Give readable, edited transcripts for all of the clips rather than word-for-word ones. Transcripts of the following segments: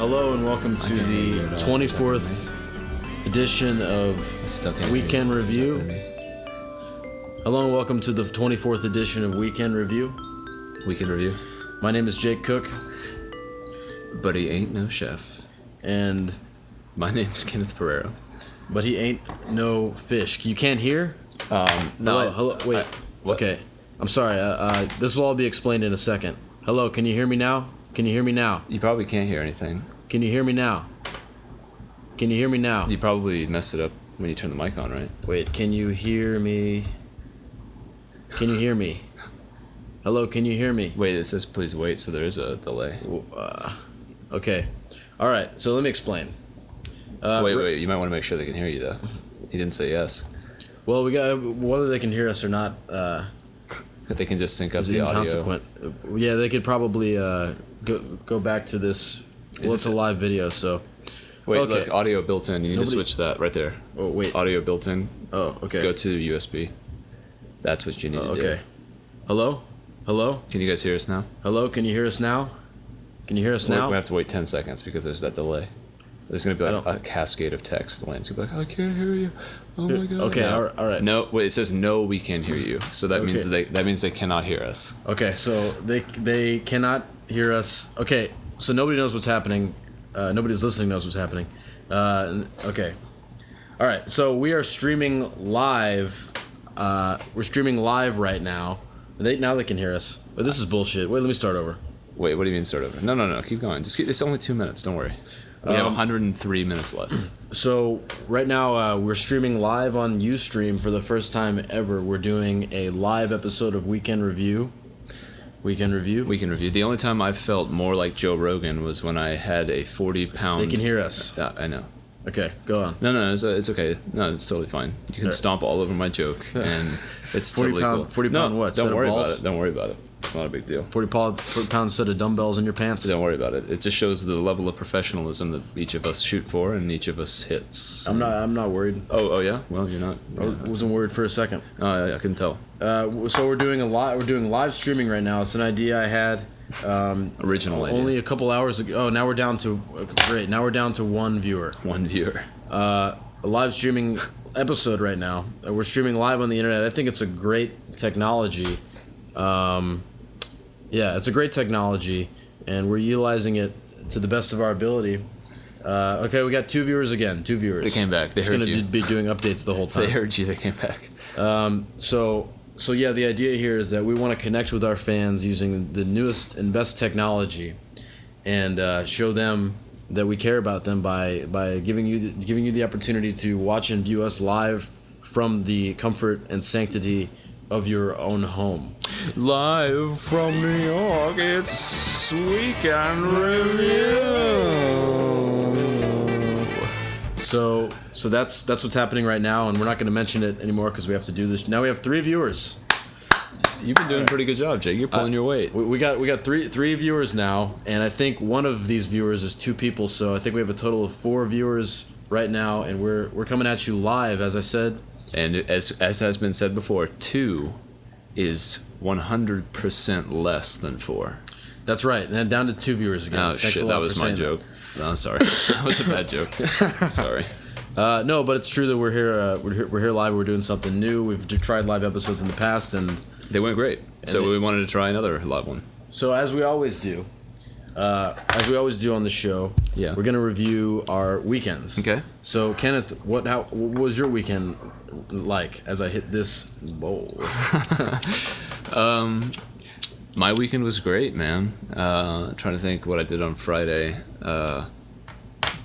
Hello and welcome to the 24th edition of Weekend Review. Hello and welcome to the 24th edition of Weekend Review. My name is Jake Cook. But he ain't no chef. And my name's Kenneth Pereira. But he ain't no fish. You can't hear? No. Hello. Wait. Okay. I'm sorry. This will all be explained in a second. Hello. Can you hear me now? You probably can't hear anything. Can you hear me now? You probably messed it up when you turn the mic on, right? Wait. Can you hear me? Hello. Can you hear me? Wait. It says please wait, so there is a delay. Okay. All right. So let me explain. Wait. You might want to make sure they can hear you, though. He didn't say yes. Well, we got whether they can hear us or not. They can just sync up the inconsequent. Audio. Yeah, they could probably go back to this. Well, it's a live video, so. Wait, okay. Look, audio built in. You need to switch that right there. Oh, wait. Audio built in. Oh, okay. Go to the USB. That's what you need to do. Okay. Hello? Can you guys hear us now? Hello? Can you hear us now? We have to wait 10 seconds because there's that delay. There's going to be like a cascade of text. The line's going to be like, I can't hear you. Oh my God. Okay, all right. No, wait, it says no, we can hear you. So that means they cannot hear us. Okay, so they cannot hear us. Okay, so nobody knows what's happening. Nobody's listening knows what's happening. Okay. All right, so we are streaming live. We're streaming live right now. Now they can hear us. But this is bullshit. Wait, let me start over. Wait, what do you mean start over? No, keep going. It's only 2 minutes, don't worry. We have 103 minutes left. So right now we're streaming live on Ustream for the first time ever. We're doing a live episode of Weekend Review. The only time I felt more like Joe Rogan was when I had a 40-pound... They can hear us. I know. Okay, go on. No, it's okay. No, it's totally fine. You can stomp all over my joke, and it's totally cool. 40-pound what? Don't worry about it. It's not a big deal. 40-pound set of dumbbells in your pants? Don't worry about it. It just shows the level of professionalism that each of us shoot for and each of us hits. I'm not worried. Oh yeah? Well, you're not. I wasn't worried for a second. I couldn't tell. So we're doing live streaming right now. It's an idea I had. Original idea. Only a couple hours ago. Oh, now we're down to one viewer. A live streaming episode right now. We're streaming live on the internet. I think it's a great technology. It's a great technology, and we're utilizing it to the best of our ability. Okay, we got 2 viewers again. 2 viewers. They came back. They heard you. Going to be doing updates the whole time. They heard you. They came back. So yeah, the idea here is that we want to connect with our fans using the newest and best technology, and show them that we care about them by giving you the opportunity to watch and view us live from the comfort and sanctity of your own home. Live from New York, it's Weekend Review. So that's what's happening right now, and we're not going to mention it anymore because we have to do this. Now we have 3 viewers. You've been doing a pretty good job, Jake. You're pulling your weight. We got three viewers now, and I think one of these viewers is 2 people. So I think we have a total of 4 viewers right now, and we're coming at you live, as I said. And as has been said before, 2 is 100% less than 4. That's right. And then down to 2 viewers again. Oh, shit, that was my joke. No, I'm sorry. That was a bad joke. Sorry. No, but it's true that we're here live. We're doing something new. We've tried live episodes in the past, and they went great. So we wanted to try another live one. So as we always do on the show, we're going to review our weekends. Okay. So Kenneth, what was your weekend like as I hit this bowl? My weekend was great, man. Trying to think what I did on Friday.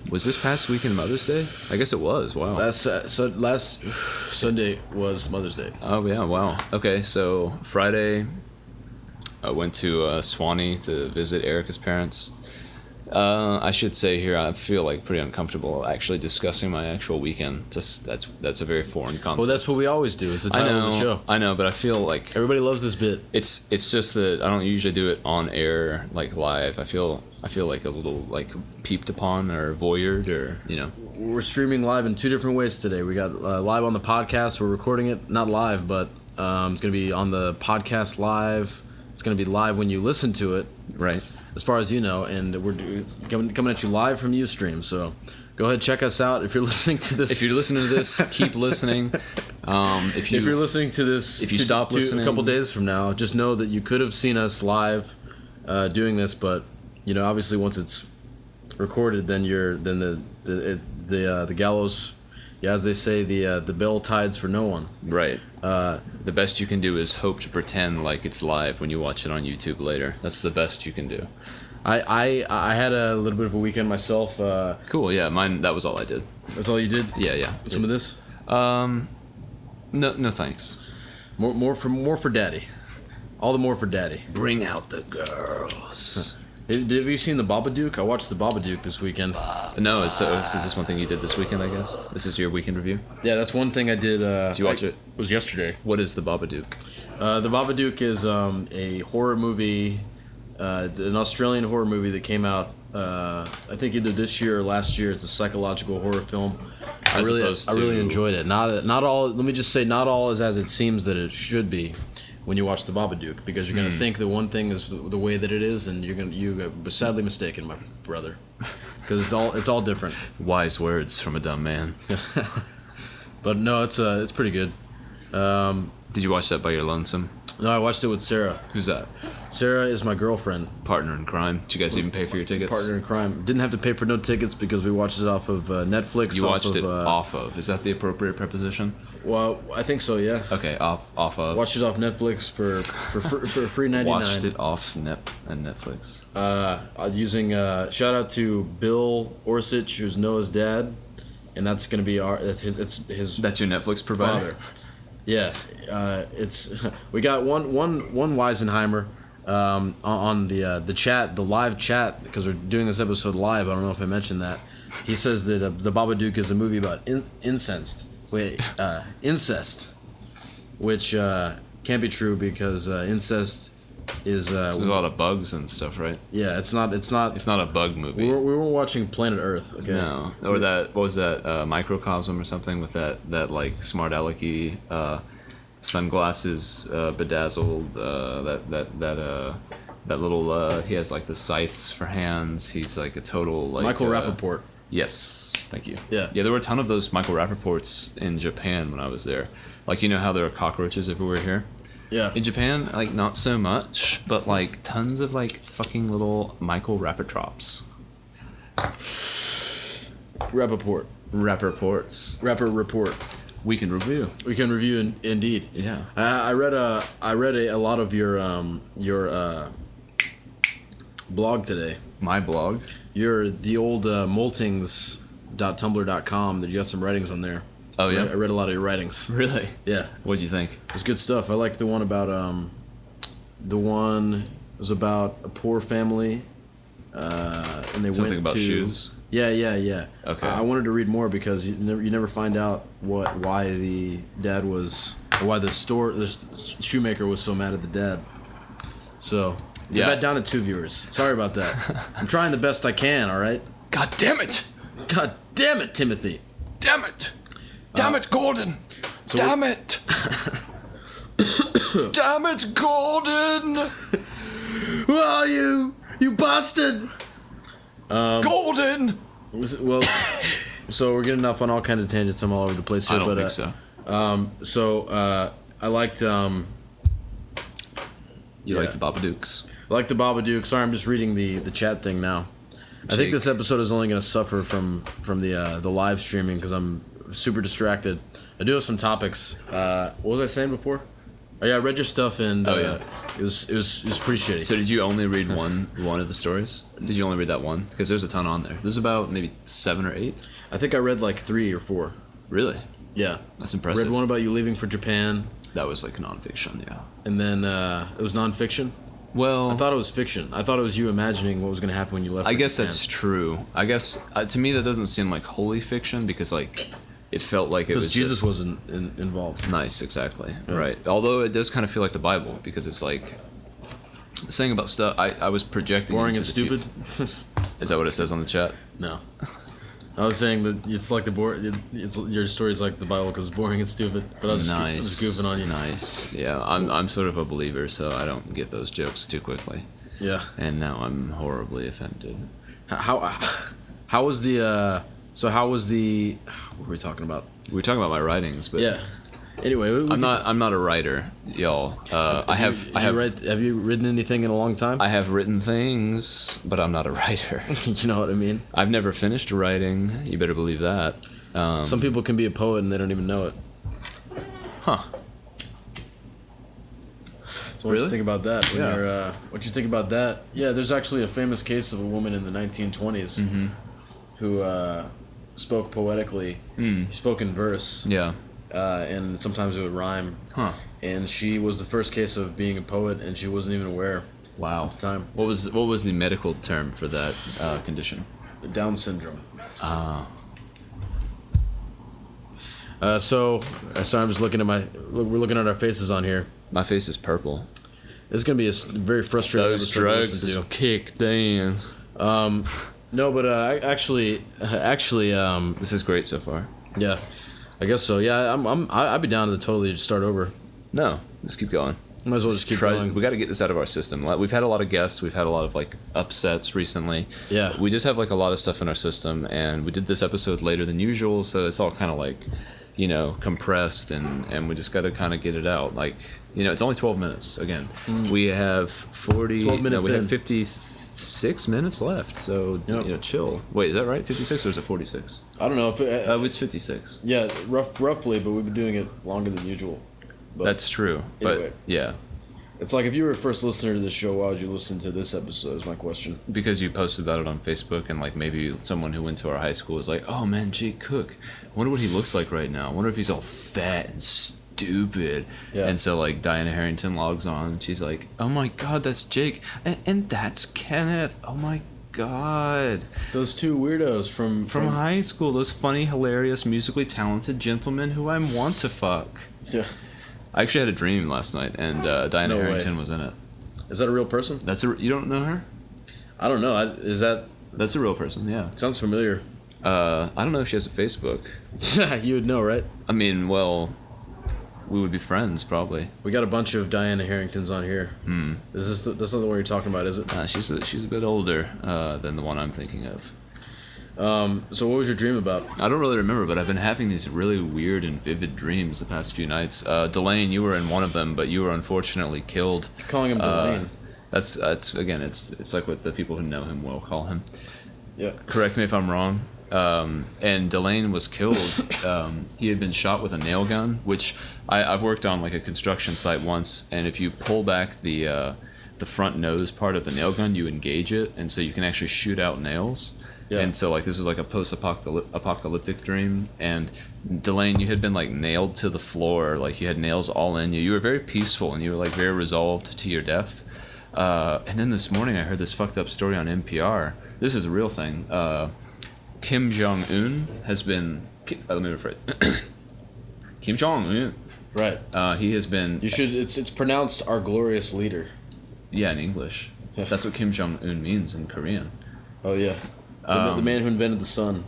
Was this past weekend Mother's Day? I guess it was. Wow. Last Sunday was Mother's Day. Oh yeah, wow. Okay, so Friday I went to Swanee to visit Erica's parents. I should say here, I feel like pretty uncomfortable actually discussing my actual weekend. Just that's a very foreign concept. Well, that's what we always do. Is the title of the show. I know, but I feel like everybody loves this bit. It's just that I don't usually do it on air, like live. I feel like a little like peeped upon or voyeured, or We're streaming live in 2 different ways today. We got live on the podcast. We're recording it, not live, but it's going to be on the podcast live. It's going to be live when you listen to it. Right. as far as you know, and it's coming at you live from Ustream. So go ahead, check us out if you're listening to this. If you're listening to this, keep listening. If you're listening to this, if you stop listening a couple days from now, just know that you could have seen us live doing this, but obviously once it's recorded, then the gallows. Yeah, as they say, the bell tides for no one. Right. The best you can do is hope to pretend like it's live when you watch it on YouTube later. That's the best you can do. I had a little bit of a weekend myself. Cool. Yeah, mine. That was all I did. That's all you did? Yeah. Some of this? No thanks. More for Daddy. All the more for Daddy. Bring out the girls. Have you seen the Babadook? I watched the Babadook this weekend. No, is this one thing you did this weekend, I guess? This is your weekend review? Yeah, that's one thing I did. Did you watch it? It was yesterday. What is the Babadook? The Babadook is a horror movie, an Australian horror movie that came out, I think either this year or last year. It's a psychological horror film. I really enjoyed it. Not all. Let me just say, not all is as it seems that it should be when you watch the Babadook, because you're gonna think that one thing is the way that it is, and you're sadly mistaken, my brother, because it's all different. Wise words from a dumb man. But no, it's pretty good. Did you watch that by your lonesome? No, I watched it with Sarah. Who's that? Sarah is my girlfriend. Partner in crime. Did you guys even pay for your tickets? Partner in crime. Didn't have to pay for no tickets because we watched it off of Netflix. You watched it off of. Is that the appropriate preposition? Well, I think so, yeah. Okay, off of. Watched it off Netflix for free $99. Watched it off Netflix. Using shout out to Bill Orsich, who's Noah's dad, and that's gonna be that's his. That's your Netflix provider. Father. Yeah, it's we got one Weisenheimer on the chat, the live chat, because we're doing this episode live. I don't know if I mentioned that. He says that the Babadook is a movie about incest, which can't be true because incest is there's a lot of bugs and stuff, right? Yeah, it's not a bug movie. We weren't watching Planet Earth, okay? No, or that, what was that, Microcosm or something with that like smart alecky sunglasses, bedazzled, that little he has like the scythes for hands. He's like a total like Michael Rappaport. Yes, thank you. Yeah, there were a ton of those Michael Rappaports in Japan when I was there. Like, how there are cockroaches everywhere here. Yeah. In Japan, like, not so much, but like tons of like fucking little Michael Rappatrops. Rapper report. Weekend review. Weekend review, indeed. Yeah. I read a lot of your blog today. My blog. The old moltings.tumblr.com. That you got some writings on there. Oh yeah. I read a lot of your writings. Really? Yeah. What'd you think? It was good stuff. I liked the one about was about a poor family, and they Something went about to shoes. Yeah. Okay. I wanted to read more because you never find out why the dad was, or why the shoemaker was so mad at the dad. So yeah. Back down to 2 viewers. Sorry about that. I'm trying the best I can. All right. God damn it, Timothy. Damn it, Gordon. Damn it. Damn it, Gordon. Who are you? You bastard. Gordon. Well, so we're getting off on all kinds of tangents. I'm all over the place here. I don't think so. I liked. You like the Babadooks? I like the Babadook. Sorry, I'm just reading the chat thing now. I think this episode is only going to suffer from the live streaming because I'm super distracted. I do have some topics. What was I saying before? Oh yeah, I read your stuff and it was pretty shitty. So did you only read one of the stories? Did you only read that one? Because there's a ton on there. There's about maybe 7 or 8. I think I read like 3 or 4. Really? Yeah. That's impressive. Read one about you leaving for Japan. That was like nonfiction, yeah. And then it was nonfiction. Well, I thought it was fiction. I thought it was you imagining what was going to happen when you left. I guess that's true. I guess to me that doesn't seem like wholly fiction because like it felt like it was Jesus wasn't involved. Nice, exactly. Yeah. Right. Although it does kind of feel like the Bible because it's like saying about stuff. I was projecting. Boring and stupid. Is that what it says on the chat? No. I was saying that it's like your story's like the Bible because it's boring and stupid. But I'm just goofing on you. Nice. Yeah, I'm sort of a believer, so I don't get those jokes too quickly. Yeah. And now I'm horribly offended. How was the what were we talking about? We were talking about my writings, but Yeah. Anyway, I'm not a writer, y'all. Have you written anything in a long time? I have written things, but I'm not a writer. You know what I mean? I've never finished writing. You better believe that. Some people can be a poet and they don't even know it. Huh. So what do you think about that? What do you think about that? Yeah, there's actually a famous case of a woman in the 1920s who spoke poetically. She spoke in verse. Yeah. And sometimes it would rhyme. Huh. And she was the first case of being a poet, and she wasn't even aware. Wow. At the time. What was the medical term for that condition? Down syndrome. Ah. So I'm just looking at we're looking at our faces on here. My face is purple. It's gonna be a very frustrating Those episode to drugs listen is kicked in. No, but actually, This is great so far. yeah, I guess so. Yeah, I'd be down to totally just start over. No, let's keep going. Might as well just keep going. We got to get this out of our system. We've had a lot of guests. We've had a lot of like upsets recently. Yeah. We just have like a lot of stuff in our system, and we did this episode later than usual, so it's all kind of like, compressed, and we just got to kind of get it out. Like, it's only 12 minutes. Again, we have 12 minutes we in. have 56 minutes left. So chill. Wait, is that right? 56 or is it 46? I don't know if It's 56. yeah, roughly, but we've been doing it longer than usual. But That's true. Anyway. But yeah. It's like if you were a first listener to this show, why would you listen to this episode? Is my question. Because you posted about it on Facebook, and like maybe someone who went to our high school was like, "Oh man, Jake Cook. Wonder what he looks like right now. Wonder if he's all fat and stupid." Yeah. And so like Diana Harrington logs on, and she's like, "Oh my God, that's Jake, and that's Kenneth. Oh my God, Those two weirdos from high school. Those funny, hilarious, musically talented gentlemen who I want to fuck." Yeah. I actually had a dream last night, and Diana No way. Harrington was in it. Is that a real person? You don't know her? I don't know. Is that That's a real person. Yeah. sounds familiar? I don't know if she has a Facebook. You would know, right? I mean, well, we would be friends probably. We got a bunch of Diana Harringtons on here. That's not the one you're talking about, is it? She's a bit older than the one I'm thinking of. So what was your dream about? I don't really remember, but I've been having these really weird and vivid dreams the past few nights. Delane, you were in one of them, but you were unfortunately killed. You're calling him Delane. That's again, it's like what the people who know him will call him. Yeah. Correct me if I'm wrong. And Delane was killed. He had been shot with a nail gun, which I've worked on like a construction site once, and if you pull back the front nose part of the nail gun, you engage it, and so you can actually shoot out nails. Yeah. And so like this was like a post-apocalyptic dream, and Delane, you had been like nailed to the floor, like you had nails all in you. You were very peaceful, and you were like very resolved to your death. And then this morning I heard this fucked up story on NPR. This is a real thing. Kim Jong-un has been... let me rephrase. Kim Jong-un. Right. He has been... You should... It's pronounced our glorious leader. Yeah, in English. That's what Kim Jong-un means in Korean. Oh, yeah. The man who invented the sun.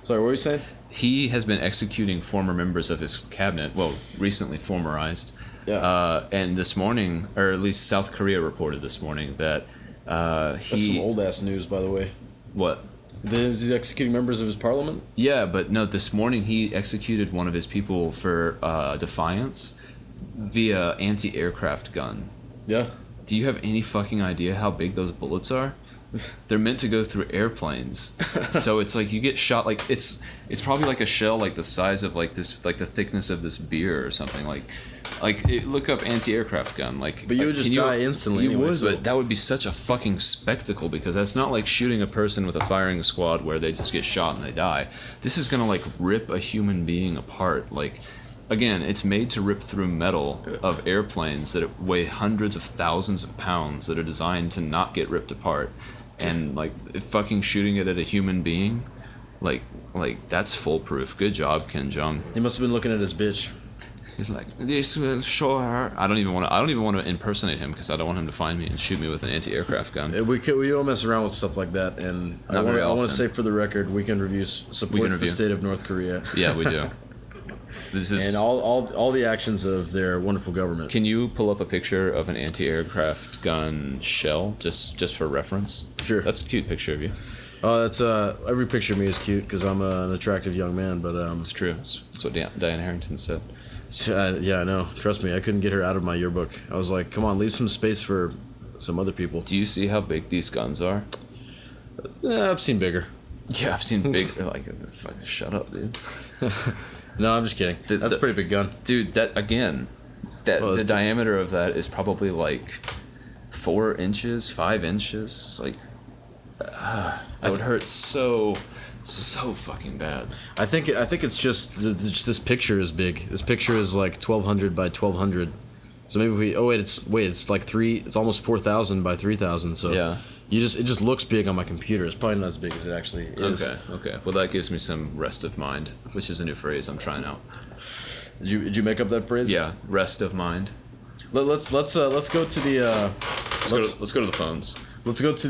Sorry, what were you saying? He has been executing former members of his cabinet. Well, recently formerized. Yeah. And this morning, or at least South Korea reported this morning that That's some old-ass news, by the way. What? Is he executing members of his parliament? Yeah, but no, this morning he executed one of his people for defiance via anti-aircraft gun. Yeah. Do you have any fucking idea how big those bullets are? They're meant to go through airplanes. So it's like you get shot, like it's probably like a shell like the size of like this, like the thickness of this beer or something. Look up anti-aircraft gun. But you would just die instantly. You anyway, would, so. but that would be such a fucking spectacle, because that's not like shooting a person with a firing squad where they just get shot and they die. This is gonna like rip a human being apart. Like, again, it's made to rip through metal of airplanes that weigh hundreds of thousands of pounds that are designed to not get ripped apart. And like fucking shooting it at a human being, like that's foolproof. Good job, Kim Jong. He must have been looking at his bitch. He's like, this will show her. I don't even want to impersonate him, because I don't want him to find me and shoot me with an anti-aircraft gun. We don't mess around with stuff like that, and I want to say for the record, Weekend Review supports the state of North Korea. Yeah, we do. This is. and all the actions of their wonderful government. Can you pull up a picture of an anti-aircraft gun shell, just for reference? Sure. That's a cute picture of you. Oh, that's every picture of me is cute because I'm an attractive young man. But It's true. That's what Diane Harrington said. yeah, I know. Trust me, I couldn't get her out of my yearbook. I was like, come on, leave some space for some other people. Do you see how big these guns are? I've seen bigger. Yeah, I've seen bigger. Like, fucking shut up, dude. No, I'm just kidding. That's a pretty big gun. Dude, the diameter of that is probably like 4 inches, 5 inches. Like, that would hurt so fucking bad. I think it's just this picture is big. This picture is like 1,200 by 1,200. So maybe it's like it's almost 4,000 by 3,000. So yeah, it just looks big on my computer. It's probably not as big as it actually is. Okay. Well, that gives me some rest of mind, which is a new phrase I'm trying out. Did you make up that phrase? Yeah, rest of mind. Let's go to the Let's go to the phones. let's go to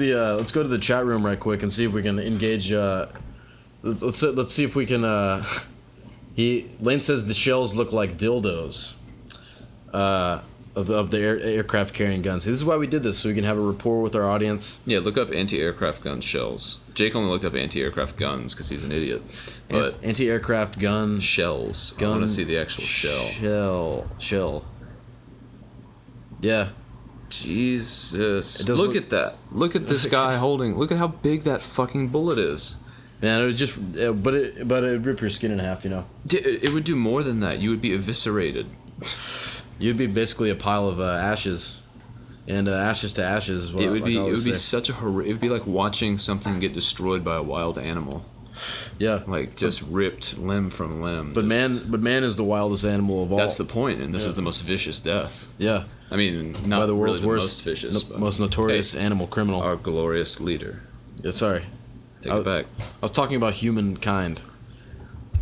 the chat room right quick and see if we can engage. Let's see if we can. Lane says the shells look like dildos. Of the aircraft carrying guns. This is why we did this, so we can have a rapport with our audience. Yeah, look up anti-aircraft gun shells. Jake only looked up anti-aircraft guns because he's an idiot. But Anti-aircraft gun shells. I want to see the actual shell. Shell. Yeah. Jesus. Look at that. Look at this guy holding. Look at how big that fucking bullet is. Man, it would just, but it'd rip your skin in half, you know. It would do more than that. You would be eviscerated. You'd be basically a pile of ashes, and ashes to ashes is what it would be. It would be say. such a It would be like watching something get destroyed by a wild animal. Yeah, like just ripped limb from limb. But man is the wildest animal of all. That's the point, and this is the most vicious death. Yeah, I mean, not by the world's really the worst, most vicious, most notorious animal criminal. Our glorious leader. Yeah, sorry, take it back. I was talking about humankind.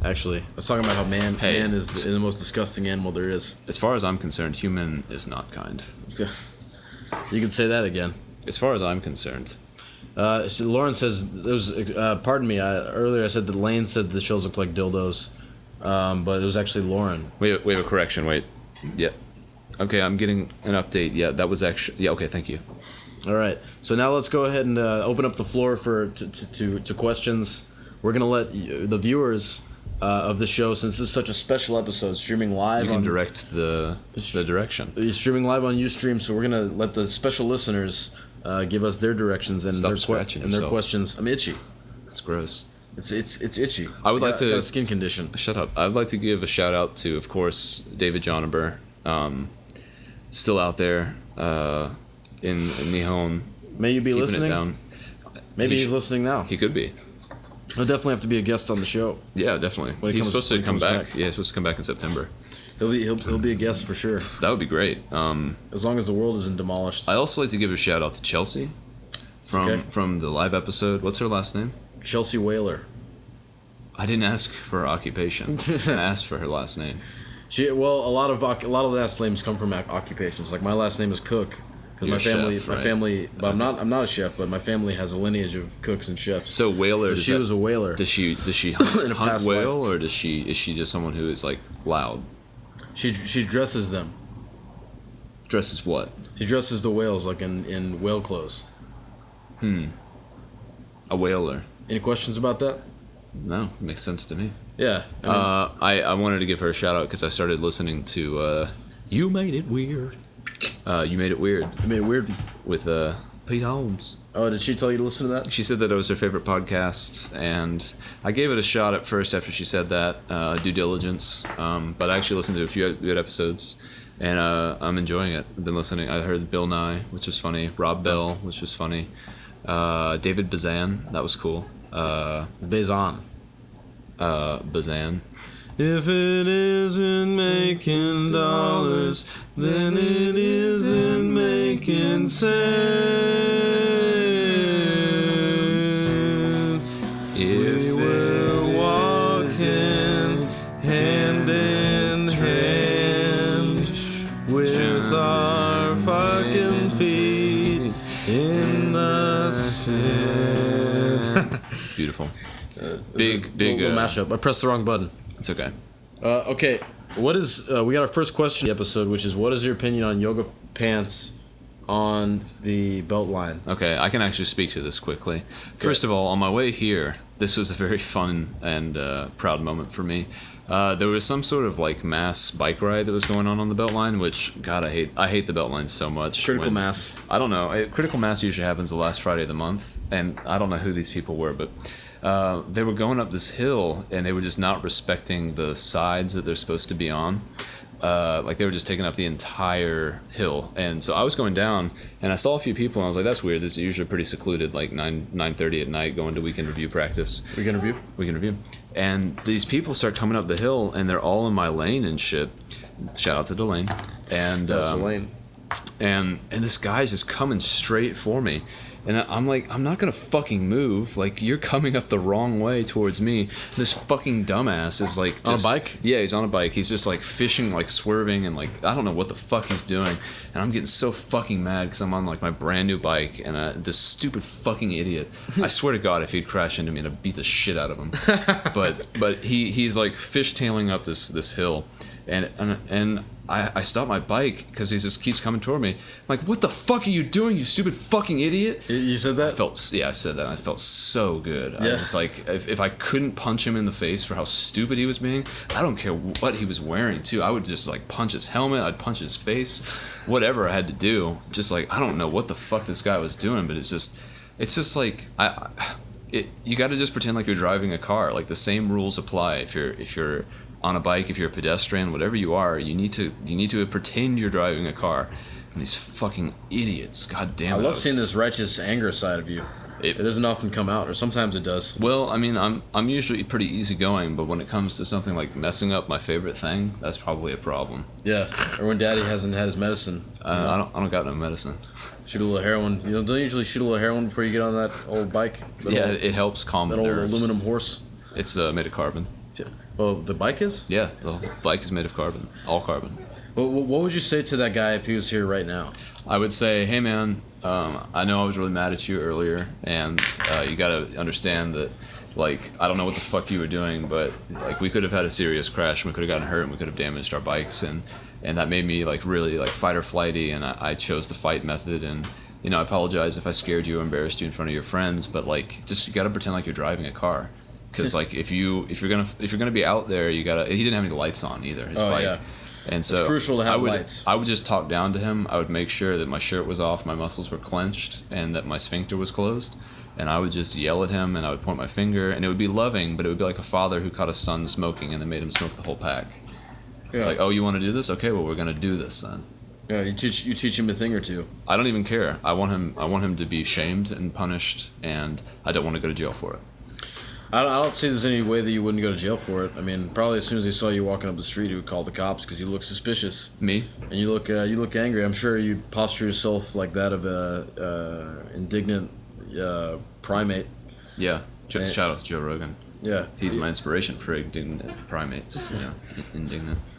Actually, I was talking about how man is the most disgusting animal there is. As far as I'm concerned, human is not kind. You can say that again. As far as I'm concerned. So Lauren says, pardon me, earlier I said that Lane said the shells look like dildos, but it was actually Lauren. We have a correction, wait. Yeah. Okay, I'm getting an update. Yeah, that was actually... Yeah, okay, thank you. All right, so now let's go ahead and open up the floor to questions. We're going to let the viewers... of the show, since this is such a special episode, streaming live. You can direct the direction. Streaming live on Ustream, so we're gonna let the special listeners give us their directions and their questions. I'm itchy. That's gross. It's itchy. I would like to got a skin condition. Shut up. I'd like to give a shout out to, of course, David Jonaber, still out there in Nihon. May you be listening. It down. Maybe he's listening now. He could be. He'll definitely have to be a guest on the show. Yeah, definitely. He's supposed to come back. Yeah, he's supposed to come back in September. He'll be a guest for sure. That would be great. As long as the world isn't demolished. I'd also like to give a shout out to Chelsea from the live episode. What's her last name? Chelsea Whaler. I didn't ask for her occupation. I asked for her last name. A lot of last names come from occupations. Like my last name is Cook. Because my family, but I'm not a chef, but my family has a lineage of cooks and chefs. So whaler. So she was a whaler. Does she hunt whale, or is she just someone who is like loud? She dresses them. Dresses what? She dresses the whales like in whale clothes. A whaler. Any questions about that? No, makes sense to me. Yeah. I wanted to give her a shout out because I started listening to You Made It Weird. You Made It Weird. You Made It Weird? With Pete Holmes. Oh, did she tell you to listen to that? She said that it was her favorite podcast, and I gave it a shot at first after she said that, due diligence, but I actually listened to a few good episodes, and I'm enjoying it. I've been listening. I heard Bill Nye, which was funny, Rob Bell, which was funny, David Bazan, that was cool. Bazan. Bazan. If it isn't making dollars, then it isn't making sense. If we're walking hand in hand with our fucking feet in the sand. Beautiful. Big mashup. I pressed the wrong button. It's okay. Okay, what is we got our first question of the episode, which is what is your opinion on yoga pants on the belt line? Okay, I can actually speak to this quickly. First of all, on my way here, this was a very fun and proud moment for me. There was some sort of like mass bike ride that was going on the Beltline, which God, I hate the Beltline so much. Critical mass. I don't know. Critical mass usually happens the last Friday of the month, and I don't know who these people were, but they were going up this hill and they were just not respecting the sides that they're supposed to be on. Like they were just taking up the entire hill, and so I was going down, and I saw a few people, and I was like, "That's weird. This is usually pretty secluded, like 9:30 at night, going to weekend review practice." Weekend review. And these people start coming up the hill, and they're all in my lane and shit. Shout out to Delane. And That's a lane. and this guy's just coming straight for me. And I'm like, I'm not gonna fucking move. Like, you're coming up the wrong way towards me. This fucking dumbass is like just, on a bike? Yeah, he's on a bike. He's just like fishing, like swerving, and like I don't know what the fuck he's doing. And I'm getting so fucking mad because I'm on like my brand new bike, and this stupid fucking idiot. I swear to God, if he'd crash into me, I'd beat the shit out of him. but he's like fishtailing up this hill, and I stopped my bike because he just keeps coming toward me. I'm like, what the fuck are you doing, you stupid fucking idiot? You said that? I said that. And I felt so good. Yeah. I was like, if I couldn't punch him in the face for how stupid he was being, I don't care what he was wearing too. I would just like punch his helmet. I'd punch his face, whatever I had to do. Just like, I don't know what the fuck this guy was doing, but it's just like you got to just pretend like you're driving a car. Like the same rules apply if you're on a bike, if you're a pedestrian, whatever you are, you need to pretend you're driving a car. And these fucking idiots, god damn it. I love seeing this righteous anger side of you. It doesn't often come out, or sometimes it does. Well, I mean, I'm usually pretty easygoing, but when it comes to something like messing up my favorite thing, that's probably a problem. Yeah, or when Daddy hasn't had his medicine. I don't got no medicine. Shoot a little heroin. You know, don't you usually shoot a little heroin before you get on that old bike? It helps calm the nerves. That old aluminum horse. It's made of carbon. Oh, the bike is? Yeah, the bike is made of carbon. All carbon. Well, what would you say to that guy if he was here right now? I would say, hey man, I know I was really mad at you earlier, and you gotta understand that, like, I don't know what the fuck you were doing, but like we could have had a serious crash, and we could have gotten hurt, and we could have damaged our bikes, and that made me like really like fight or flighty, and I chose the fight method, and you know, I apologize if I scared you or embarrassed you in front of your friends, but like, just you gotta pretend like you're driving a car. Because like if you're gonna be out there, you gotta. He didn't have any lights on either. His bike. Yeah. And so it's crucial to have lights. I would just talk down to him. I would make sure that my shirt was off, my muscles were clenched, and that my sphincter was closed. And I would just yell at him, and I would point my finger, and it would be loving, but it would be like a father who caught his son smoking and then made him smoke the whole pack. So It's like, oh, you want to do this? Okay, well, we're gonna do this then. Yeah, you teach him a thing or two. I don't even care. I want him to be shamed and punished, and I don't want to go to jail for it. I don't see there's any way that you wouldn't go to jail for it. I mean, probably as soon as he saw you walking up the street, he would call the cops because you look suspicious. Me? And you look angry. I'm sure you posture yourself like that of a indignant primate. Yeah. Shout out to Joe Rogan. Yeah. He's my inspiration for indignant primates. You know,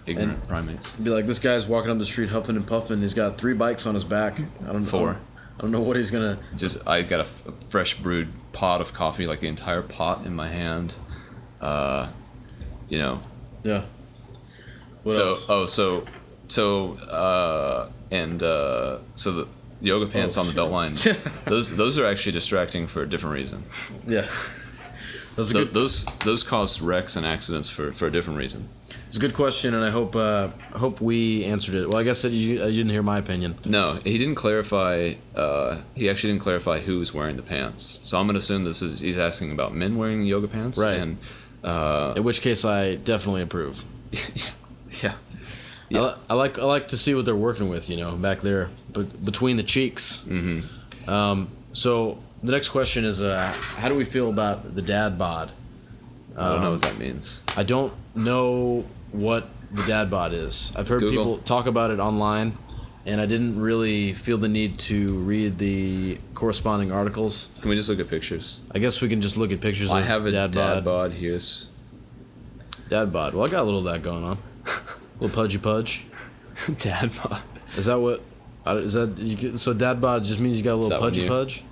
ignorant primates. Be like, this guy's walking up the street huffing and puffing. He's got 3 bikes on his back. I don't know. 4. I don't know what he's gonna. I got a fresh brewed pot of coffee, like the entire pot in my hand. You know. Yeah. What else? So the yoga pants on the belt line. those are actually distracting for a different reason. Yeah. Those cause wrecks and accidents for a different reason. It's a good question, and I hope we answered it. Well, I guess that you didn't hear my opinion. No, he didn't clarify. He actually didn't clarify who was wearing the pants. So I'm gonna assume he's asking about men wearing yoga pants. Right. And in which case, I definitely approve. Yeah. I like to see what they're working with. You know, back there, between the cheeks. Mm-hmm. So the next question is, how do we feel about the dad bod? I don't know what that means. I don't know what the dad bod is. I've heard Google. people talk about it online, and I didn't really feel the need to read the corresponding articles. Can we just look at pictures? I guess we can just look at pictures of I have a dad bod. Here's Dad bod. Well, I got a little of that going on. A little pudgy pudge. dad bod. Is that what? Is that so? Dad bod just means you got a little pudgy pudge.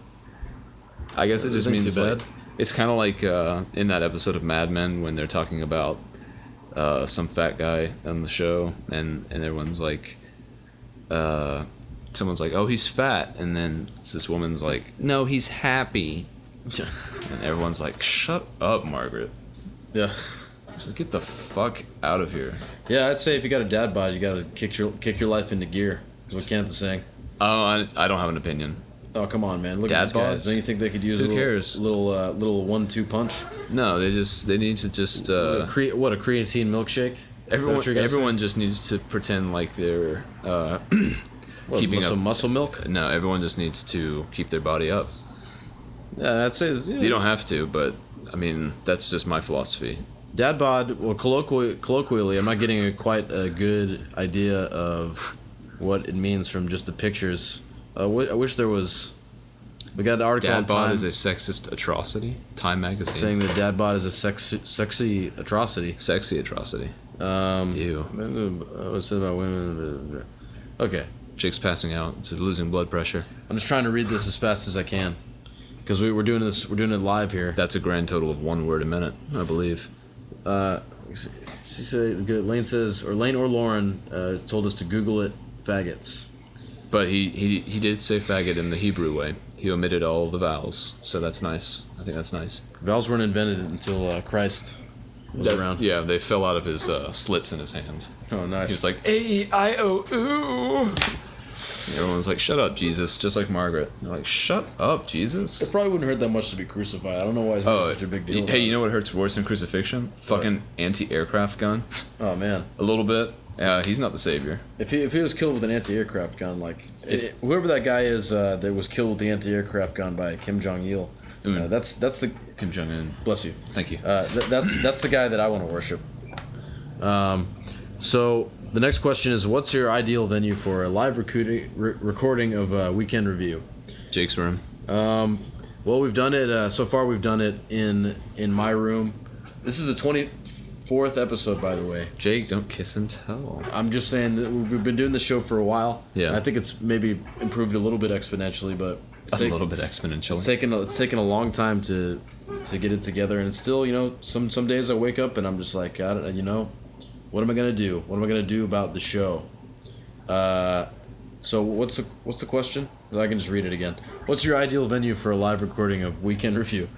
I guess it just means too bad. Like, it's kind of like in that episode of Mad Men when they're talking about some fat guy on the show, and everyone's like, someone's like, oh, he's fat, and then this woman's like, no, he's happy, and everyone's like, shut up, Margaret. Yeah. So get the fuck out of here. Yeah, I'd say if you got a dad bod, you gotta kick your life into gear. Is what Kenneth is saying. Oh, I don't have an opinion. Oh, come on, man. Look Dad at these guys. bods? Don't you think they could use Who a little, cares? little 1-2 punch? No, they need to just A creatine milkshake? everyone just needs to pretend like they're keeping up. Some muscle milk? No, everyone just needs to keep their body up. Yeah, I'd say You don't have to, but I mean that's just my philosophy. dad bod. Well, colloquially, I'm not getting quite a good idea of what it means from just the pictures. I wish there was. We got an article on Dad bod Time is a sexist atrocity. Time magazine saying that dad bod is a sexy atrocity. sexy atrocity. Ew. What's it about women? Okay, Jake's passing out. It's losing blood pressure. I'm just trying to read this as fast as I can because we're doing this. We're doing it live here. That's a grand total of 1 word a minute, I believe. She said, Lane says, or Lane or Lauren told us to Google it. Faggots. But he did say faggot in the Hebrew way. He omitted all the vowels, so that's nice. I think that's nice. Vowels weren't invented until Christ was around. Yeah, they fell out of his slits in his hand. Oh, nice. He was like, A-E-I-O-U. Everyone's like, shut up, Jesus, just like Margaret. They're like, shut up, Jesus. It probably wouldn't hurt that much to be crucified. I don't know why it's such a big deal. Hey, you know what hurts worse than crucifixion? Fucking anti-aircraft gun. Oh, man. A little bit. He's not the savior. If he was killed with an anti-aircraft gun, whoever that guy is that was killed with the anti-aircraft gun by Kim Jong-il, that's the Kim Jong-un. bless you. Thank you. That's the guy that I want to worship. So the next question is, what's your ideal venue for a live recording of a weekend review? Jake's room. Well, we've done it so far. We've done it in my room. This is the 24th episode, by the way. Jake, don't kiss and tell. I'm just saying that we've been doing the show for a while. Yeah. I think it's maybe improved a little bit exponentially, but A little bit exponentially. It's taken a long time to get it together, and it's still, some days I wake up and I'm just like, God, what am I gonna do? What am I gonna do about the show? So what's the question? I can just read it again. What's your ideal venue for a live recording of Weekend Review?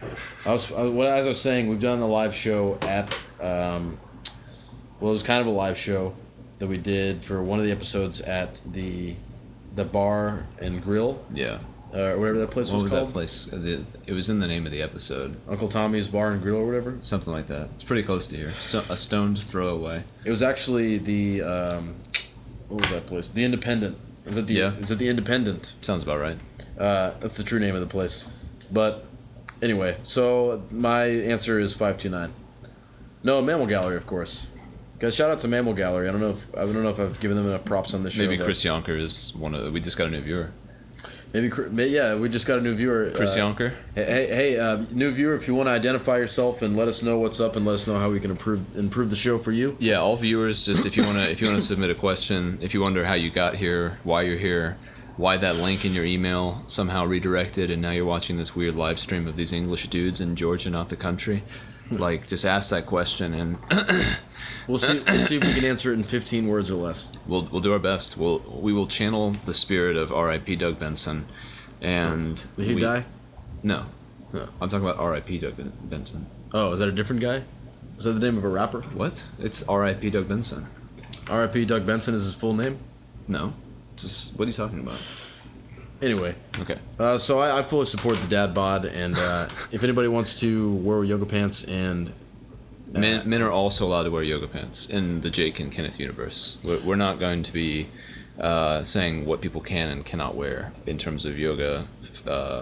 As I was saying, we've done a live show at it was kind of a live show that we did for one of the episodes at the bar and grill. Yeah. Or whatever that place was called. What was that place? It was in the name of the episode. Uncle Tommy's Bar and Grill or whatever. Something like that. It's pretty close to here. A stone's throw away. It was actually the what was that place? The Independent. Is it the Independent? Sounds about right. That's the true name of the place. But anyway, so my answer is 529. No, Mammal Gallery, of course. Guys, shout out to Mammal Gallery. I don't know if I've given them enough props on this show. Maybe Chris Yonker is one of. We just got a new viewer. Yeah, we just got a new viewer. Chris Yonker. Hey, new viewer, if you want to identify yourself and let us know what's up and let us know how we can improve the show for you. Yeah, all viewers, just if you want to submit a question, if you wonder how you got here, why you're here, why that link in your email somehow redirected and now you're watching this weird live stream of these English dudes in Georgia, not the country. Like, just ask that question and we'll see if we can answer it in 15 words or less. We'll do our best. We will channel the spirit of R.I.P. Doug Benson, and did he die? No. No. I'm talking about R.I.P. Doug Benson. Oh, is that a different guy? Is that the name of a rapper? What? It's R.I.P. Doug Benson. R.I.P. Doug Benson is his full name? No. Just, what are you talking about? Anyway. Okay. So I fully support the dad bod, and if anybody wants to wear yoga pants and... Men are also allowed to wear yoga pants in the Jake and Kenneth universe. We're not going to be saying what people can and cannot wear in terms of yoga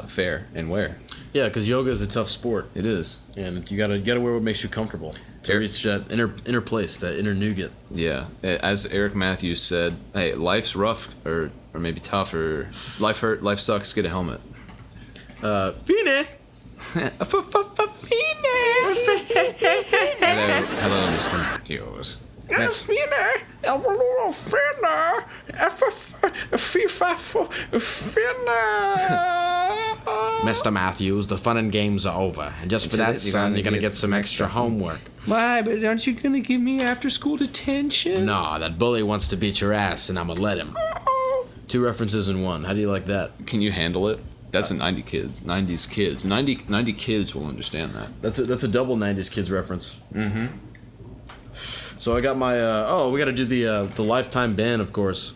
fare and wear. Yeah, because yoga is a tough sport. It is. And you gotta wear what makes you comfortable to reach that inner place, that inner nougat. Yeah. As Eric Matthews said, hey, life's rough or maybe tough or life hurt, life sucks, get a helmet. Fine! Hello, Mr. Matthews. Yes. Mr. Matthews, the fun and games are over. And just for that, son, you're going to get some extra homework. Why? But aren't you gonna give me after school detention? Nah, that bully wants to beat your ass, and I'm gonna let him. 2 references in one. How do you like that? Can you handle it? That's a 90s kids. 90 kids will understand that. That's a double 90s kids reference. Mm-hmm. So I got my we got to do the Lifetime Ban, of course.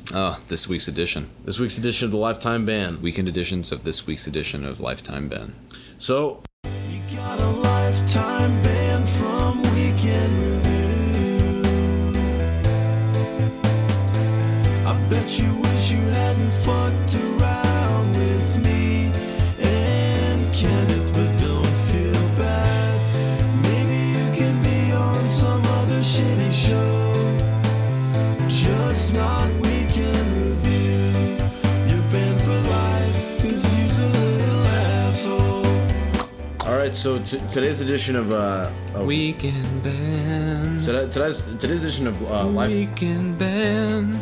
This week's edition. This week's edition of the Lifetime Ban. Weekend editions of this week's edition of Lifetime Ban. So You got a lifetime ban from Weekend Review. I bet you wish you hadn't fucked around with me and Kenneth, but don't feel bad. Maybe you can be on some other shitty show, just not Weekend Review. You're banned for life, 'cause you're a little asshole. all right, so today's edition of Weekend Ban. today's edition of Weekend Ban.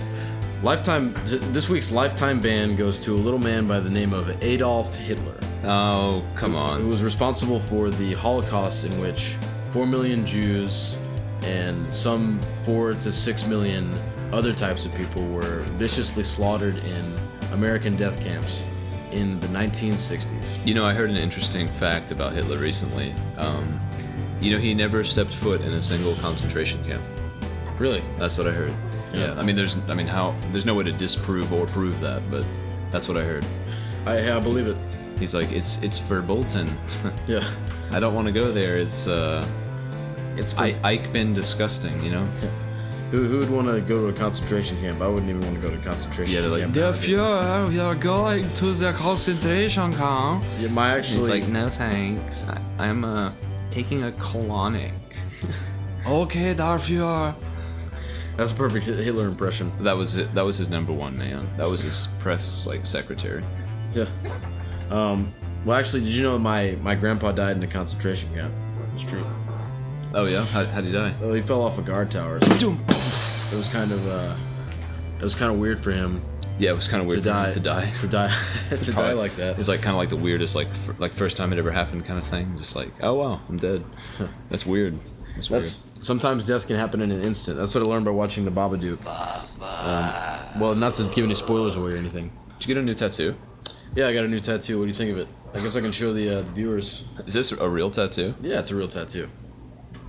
This week's Lifetime Ban goes to a little man by the name of Adolf Hitler, Oh, come who on. was responsible for the Holocaust, in which 4 million Jews and some 4 to 6 million other types of people were viciously slaughtered in American death camps in the 1960s. You know, I heard an interesting fact about Hitler recently. He never stepped foot in a single concentration camp. Really? That's what I heard. Yeah. There's no way to disprove or prove that, but that's what I heard. I believe it. He's like, it's verboten. Yeah. I don't want to go there. It's It's Ike been disgusting, you know? Who would want to go to a concentration camp? I wouldn't even want to go to a concentration Yeah, they're like, camp. "Der Führer, we are going to the concentration camp." Yeah, my actually. He's like, "No thanks, I'm taking a colonic." Okay, Der Führer. That's a perfect Hitler impression. That was it. That was his number one, man. That was his press secretary. Yeah. Well, actually, did you know my grandpa died in a concentration camp? It's true. Oh yeah, how'd he die? Well, he fell off a guard tower. So it was kind of weird for him Yeah, it was kind of weird to for him die to die. to die like that. It's like kind of like the weirdest first time it ever happened kind of thing. Just like, oh wow, I'm dead. That's weird. That's sometimes death can happen in an instant. That's what I learned by watching the Babadook. Well, not to give any spoilers away or anything. Did you get a new tattoo? Yeah, I got a new tattoo. What do you think of it? I guess I can show the viewers. Is this a real tattoo? Yeah, it's a real tattoo.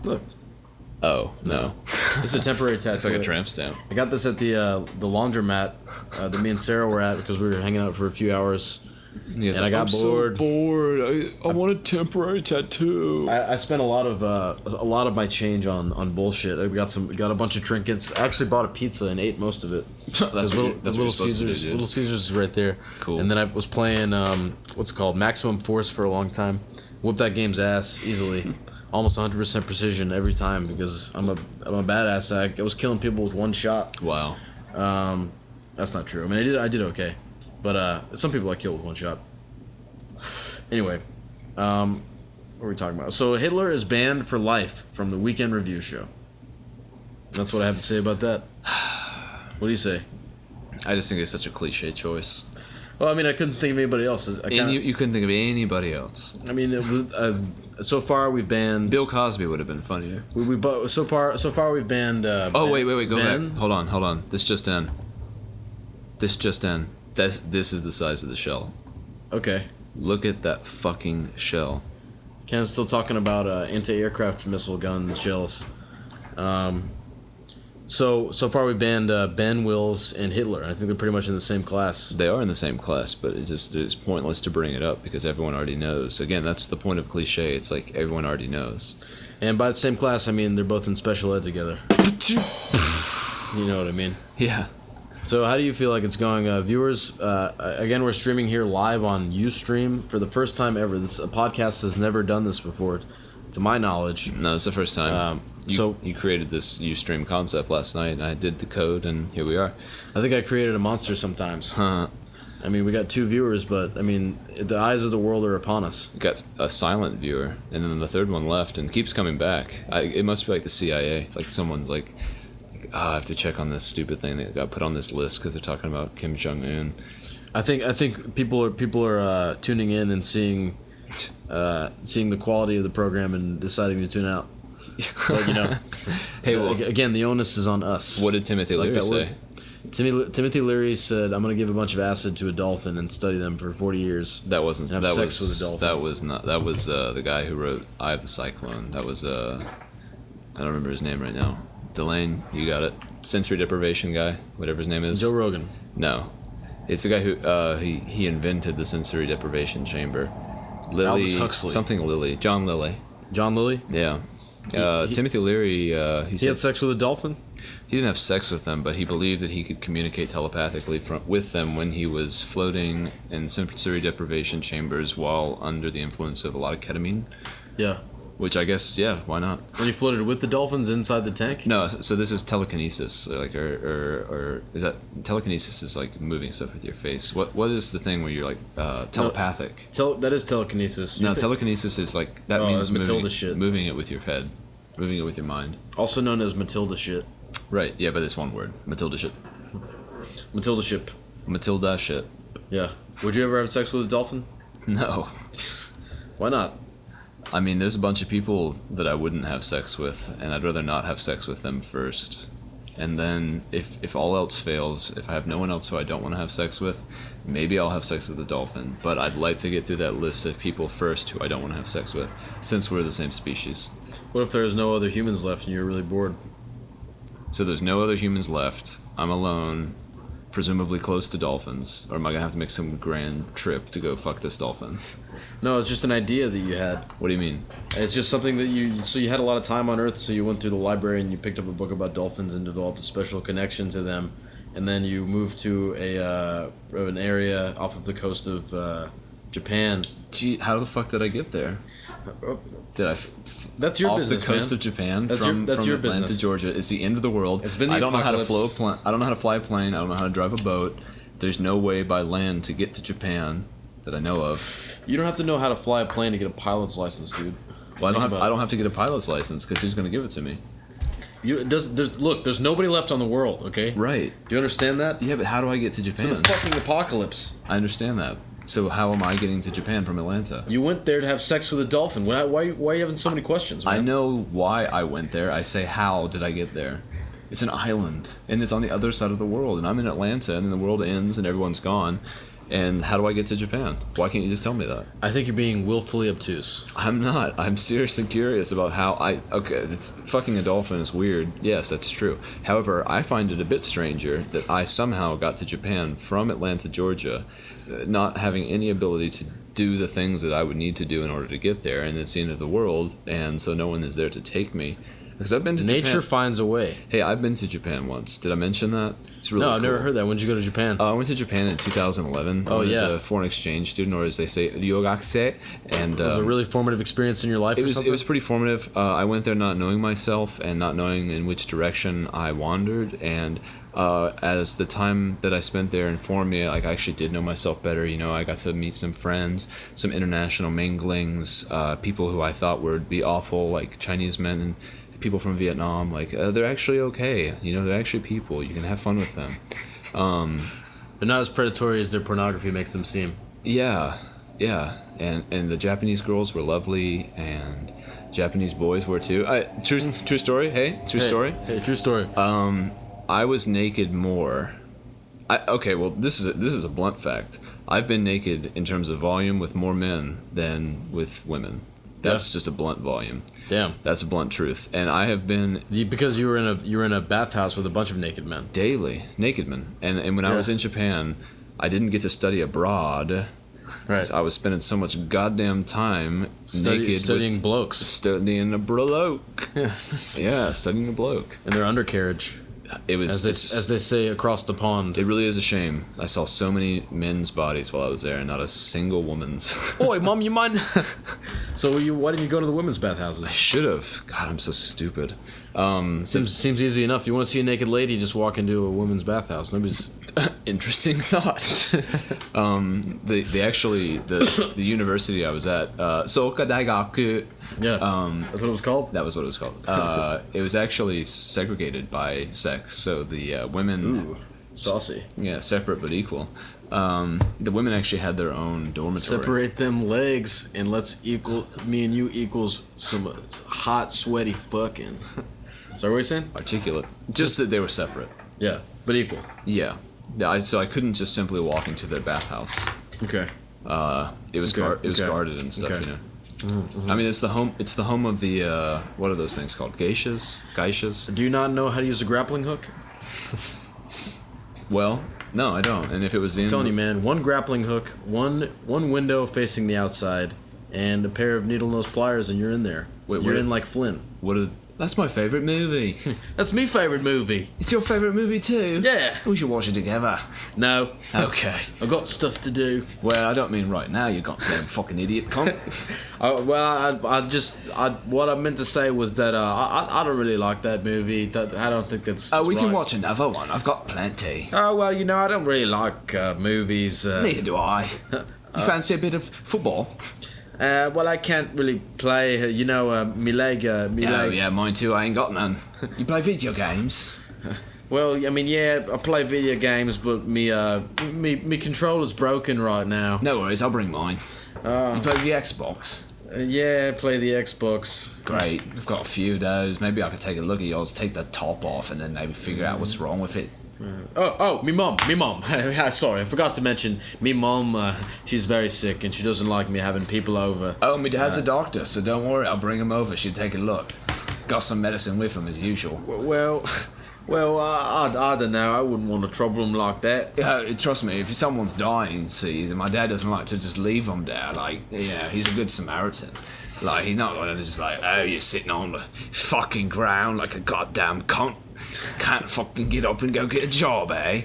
Look, Oh no, it's a temporary tattoo. it's like a tramp stamp. I got this at the laundromat that me and Sarah were at because we were hanging out for a few hours. He's And like, I got I'm bored. So bored. I want a temporary tattoo. I spent a lot of my change on bullshit. I got a bunch of trinkets. I actually bought a pizza and ate most of it. That's Little Caesars. Little Caesars is right there. Cool. And then I was playing what's it called, Maximum Force for a long time. Whooped that game's ass easily, almost 100% precision every time because I'm a badass. I was killing people with one shot. Wow. That's not true. I mean, I did okay, but some people I killed with one shot. Anyway, what were we talking about? So Hitler is banned for life from the Weekend Review show. That's what I have to say about that. What do you say? I just think it's such a cliche choice. Well, I mean, I couldn't think of anybody else. You couldn't think of anybody else. I mean, so far we've banned. Bill Cosby would have been funnier. So far we've banned. Oh wait, go Ben. back. Hold on. This just in. This is the size of the shell. Okay. Look at that fucking shell. Ken's still talking about anti-aircraft missile gun shells. So far we've banned Ben, Wills, and Hitler. I think they're pretty much in the same class. They are in the same class, but it's pointless to bring it up because everyone already knows. Again, that's the point of cliche. It's like everyone already knows. And by the same class, I mean they're both in special ed together. You know what I mean? Yeah. So how do you feel like it's going? Viewers, again, we're streaming here live on Ustream for the first time ever. This podcast has never done this before, to my knowledge. No, it's the first time. You created this Ustream concept last night, and I did the code, and here we are. I think I created a monster sometimes. Huh. I mean, we got 2 viewers, but I mean, the eyes of the world are upon us. We got a silent viewer, and then the third one left and keeps coming back. It must be like the CIA. Like someone's like, I have to check on this stupid thing that got put on this list because they're talking about Kim Jong-un. I think people are tuning in and seeing the quality of the program and deciding to tune out. But, Hey, well, again, the onus is on us. what did Timothy Leary that say? word. Timothy Leary said, "I'm going to give a bunch of acid to a dolphin and study them for 40 years." That wasn't. Have That sex was. with a dolphin. That was not. That was the guy who wrote "Eye of the Cyclone." That was I don't remember his name right now. Delane, you got it. Sensory deprivation guy, whatever his name is. Joe Rogan. No, it's the guy who he invented the sensory deprivation chamber. Lilly, Aldous Huxley. something Lilly, John Lilly. John Lilly. Yeah. He- Timothy Leary. He He said had sex with a dolphin. he didn't have sex with them, but he believed that he could communicate telepathically with them when he was floating in sensory deprivation chambers while under the influence of a lot of ketamine. Yeah. Which I guess, yeah, why not? When he floated with the dolphins inside the tank. No, so this is telekinesis, like, or is that telekinesis is like moving stuff with your face? What is the thing where you're like telepathic? That is telekinesis. No, telekinesis is like that Oh, means that's Matilda shit. moving it with your head, moving it with your mind. Also known as Matilda shit. Right? Yeah, but it's one word. Matilda shit. Matilda ship. Matilda shit. Yeah. Would you ever have sex with a dolphin? No. Why not? I mean, there's a bunch of people that I wouldn't have sex with, and I'd rather not have sex with them first. And then, if all else fails, if I have no one else who I don't want to have sex with, maybe I'll have sex with a dolphin. But I'd like to get through that list of people first who I don't want to have sex with, since we're the same species. What if there's no other humans left and you're really bored? So there's no other humans left. I'm alone, presumably close to dolphins. Or am I going to have to make some grand trip to go fuck this dolphin? No, it's just an idea that you had. What do you mean? It's just something that you had a lot of time on Earth, so you went through the library and you picked up a book about dolphins and developed a special connection to them, and then you moved to an area off of the coast of Japan. Gee, how the fuck did I get there? Did I? That's your off business, the coast man. of Japan That's from your Atlanta, business. Georgia. It's the end of the world. It's been the I don't know how to apocalypse. I don't know how to fly a plane. I don't know how to drive a boat. There's no way by land to get to Japan that I know of. You don't have to know how to fly a plane to get a pilot's license, dude. Well, Think about I it. don't have to get a pilot's license because who's going to give it to me? There's nobody left on the world, okay? Right. Do you understand that? Yeah, but how do I get to The Japan? fucking apocalypse. I understand that. So how am I getting to Japan from Atlanta? You went there to have sex with a dolphin. Why are you having so many questions, man? I know why I went there. I say, how did I get there? It's an island, and it's on the other side of the world, and I'm in Atlanta, and then the world ends, and everyone's gone. And how do I get to Japan? Why can't you just tell me that? I think you're being willfully obtuse. I'm not. I'm seriously curious about how okay, it's fucking a dolphin is weird. Yes, that's true. However, I find it a bit stranger that I somehow got to Japan from Atlanta, Georgia, not having any ability to do the things that I would need to do in order to get there, and it's the end of the world, and so no one is there to take me. Because I've been to Nature Japan. finds a way. Hey, I've been to Japan once. Did I mention that? It's really No, I've never cool. heard that. When did you go to Japan? I went to Japan in 2011. Oh, I was yeah. a foreign exchange student, or as they say, ryogakse. And it was a really formative experience in your life. it or was something? it was pretty formative. I went there not knowing myself and not knowing in which direction I wandered. And as the time that I spent there informed me, like I actually did know myself better. You know, I got to meet some friends, some international minglings, people who I thought would be awful, like Chinese men and people from Vietnam. Like they're actually okay. You know, they're actually people. You can have fun with them. They're not as predatory as their pornography makes them seem. Yeah, and the Japanese girls were lovely, and Japanese boys were too. True story. Hey, true story. Hey, true story. I was naked more. Okay, well, this is a blunt fact. I've been naked in terms of volume with more men than with women. That's Yeah. just a blunt volume. Damn. That's a blunt truth. And I have been Because you were in a bathhouse with a bunch of naked men. daily naked men. And when I Yeah. was in Japan, I didn't get to study abroad. Right. I was spending so much goddamn time naked Studying with blokes. studying a bloke. Yeah, studying a bloke. And their undercarriage, It was as they say across the pond. it really is a shame. I saw so many men's bodies while I was there, and not a single woman's. Oi, mom, you mind? So why didn't you go to the women's bathhouses? Should have. God, I'm so stupid. Seems easy enough. You want to see a naked lady, just walk into a women's bathhouse. Nobody's. Interesting thought. The university I was at, Soka Daigaku. Yeah. That's what it was called. That was what it was called. It was actually segregated by sex. So the women, Ooh. Saucy. Yeah, separate but equal. The women actually had their own dormitory. Separate them legs and me and you equals some hot, sweaty fucking. So what are you saying? Articulate. Just that they were separate. Yeah, but equal. Yeah. So I couldn't just simply walk into their bathhouse. Okay. It was guarded and stuff, Okay. you know. I mean, it's the home of the what are those things called? Geishas? Do you not know how to use a grappling hook? Well, no, I don't. And if it was in I'm telling you, man, one grappling hook, one window facing the outside, and a pair of needle nose pliers, and you're in there. Wait, you're what- in like Flynn. That's my favorite movie. That's me favorite movie. It's your favorite movie too? Yeah. We should watch it together. No. Okay. I've got stuff to do. Well, I don't mean right now, you goddamn fucking idiot cunt. What I meant to say was that I don't really like that movie. I don't think that's. We can right. watch another one. I've got plenty. Oh well, I don't really like movies. Neither do I. You fancy a bit of football? Well, I can't really play. Me leg. Oh, yeah, mine too. I ain't got none. You play video games? Well, I mean, yeah, I play video games, but me controller's broken right now. No worries, I'll bring mine. You play the Xbox? Yeah, I play the Xbox. Great. I've got a few of those. Maybe I could take a look at yours, take the top off, and then maybe figure out what's wrong with it. Me mom. Sorry, I forgot to mention, me mom, she's very sick and she doesn't like me having people over. Oh, my dad's a doctor, so don't worry, I'll bring him over. She'll take a look. Got some medicine with him as usual. Well, I don't know. I wouldn't want to trouble him like that. Yeah, trust me, if someone's dying, see, my dad doesn't like to just leave them there. Like, yeah, he's a good Samaritan. Like, he's not like just like, oh, you're sitting on the fucking ground like a goddamn cunt. Can't fucking get up and go get a job, eh?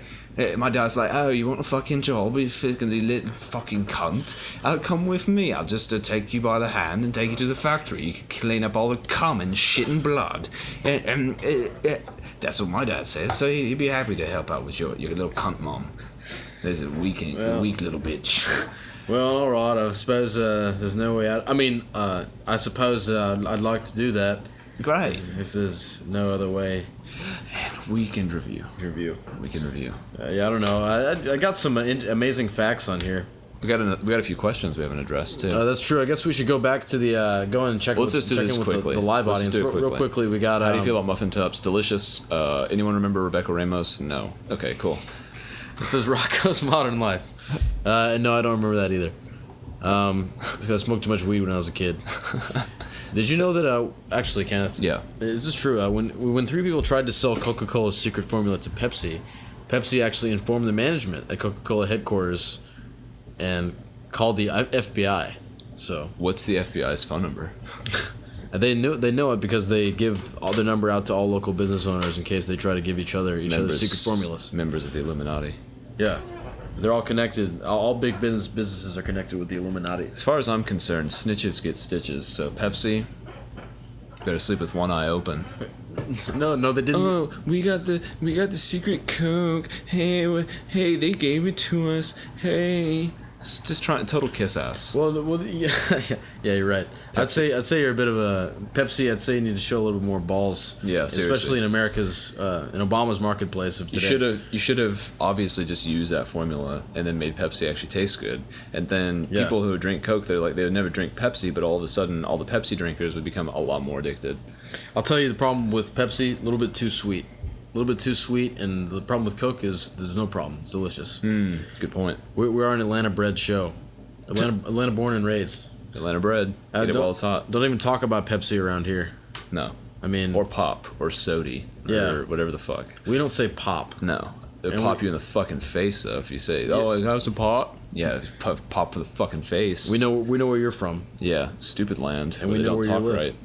My dad's like, oh, you want a fucking job, you fucking cunt? Come with me, I'll just take you by the hand and take you to the factory. You can clean up all the cum and shit and blood. That's what my dad says, so he'd be happy to help out with your little cunt mom. There's a weak little bitch. Well, alright, I suppose there's no way out. I mean, I suppose I'd like to do that. Great. If there's no other way. And weekend review. Weekend review. Yeah, I don't know. I got some amazing facts on here. We got a few questions we haven't addressed too. That's true. I guess we should go back to the go and check. Let's just do this quickly. The live Let's audience. do it quickly. Real quickly, we got. How do you feel about muffin tops? Delicious. Anyone remember Rebecca Ramos? No. Okay, cool. It says Rocco's Modern Life. No, I don't remember that either. Because I smoked too much weed when I was a kid. Did you know that? Actually, Kenneth. Yeah. This is true. When three people tried to sell Coca-Cola's secret formula to Pepsi, Pepsi actually informed the management at Coca-Cola headquarters, and called the FBI. So. What's the FBI's phone number? They know it because they give all their number out to all local business owners in case they try to give each other secret formulas. Members of the Illuminati. Yeah. They're all connected. All big businesses are connected with the Illuminati. As far as I'm concerned, snitches get stitches. So Pepsi, better sleep with one eye open. No, they didn't. Oh, we got the secret Coke. Hey, they gave it to us. Hey, it's just trying total kiss ass. Well, yeah, you're right. Pepsi. I'd say you're a bit of a Pepsi. I'd say you need to show a little bit more balls. Yeah, seriously. Especially in America's, in Obama's marketplace of today. You should have obviously just used that formula and then made Pepsi actually taste good. And then people who drink Coke, they would never drink Pepsi, but all of a sudden, all the Pepsi drinkers would become a lot more addicted. I'll tell you the problem with Pepsi: a little bit too sweet. A little bit too sweet, and the problem with Coke is there's no problem. It's delicious. Good point. We are an Atlanta-bred show. Atlanta born and raised. Atlanta bread. Eat it while it's hot. Don't even talk about Pepsi around here. No. I mean... Or pop. Or sody. Or whatever the fuck. We don't say pop. No. They'll pop you in the fucking face, though, if you say, oh, I have some pop. Yeah, pop for the fucking face. We know where you're from. Yeah, stupid land. And we know where you live. Right.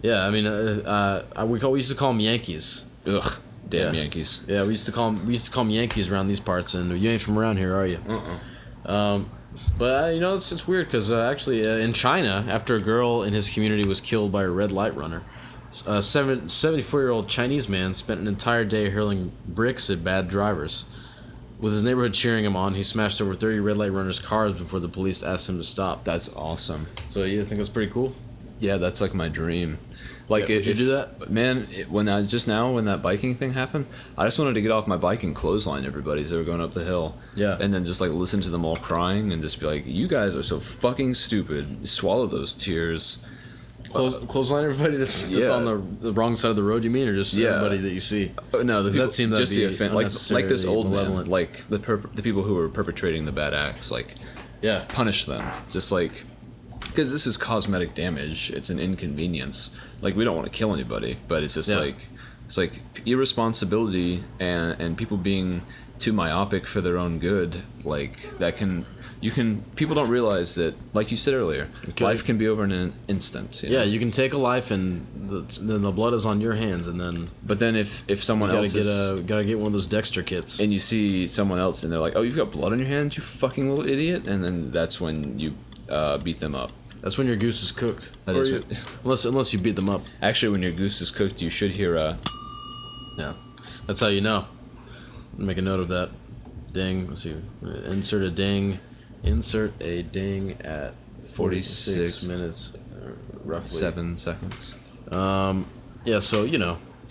Yeah, I mean, we used to call them Yankees. Ugh. Damn Yankees. Yeah, we used to call them Yankees around these parts, and you ain't from around here, are you? But it's weird because actually in China, after a girl in his community was killed by a red light runner, a 74-year-old Chinese man spent an entire day hurling bricks at bad drivers. With his neighborhood cheering him on, he smashed over 30 red light runners' cars before the police asked him to stop. That's awesome. So you think that's pretty cool? Yeah, that's like my dream. Like, Yeah, would you do that? Man, when that biking thing happened, I just wanted to get off my bike and clothesline everybody as they were going up the hill. Yeah. And then just like listen to them all crying and just be like, you guys are so fucking stupid. Swallow those tears. Clothesline everybody that's on the wrong side of the road, you mean, or just everybody that you see? No, the people, that seemed just the offense, like this old malevolent. man, like the people who were perpetrating the bad acts, like punish them, just like, because this is cosmetic damage. It's an inconvenience. Like, we don't want to kill anybody, but it's just like irresponsibility and people being too myopic for their own good. Like, people don't realize that, like you said earlier, life can be over in an instant. You know? You can take a life and then the blood is on your hands, and then. But then if someone else gotta get one of those Dexter kits, and you see someone else and they're like, oh, you've got blood on your hands, you fucking little idiot, and then that's when you beat them up. That's when your goose is cooked. Unless you beat them up. Actually, when your goose is cooked, you should hear a. Yeah, that's how you know. Make a note of that. Ding. Let's see. Insert a ding at 46 minutes, roughly 7 seconds. Yeah. So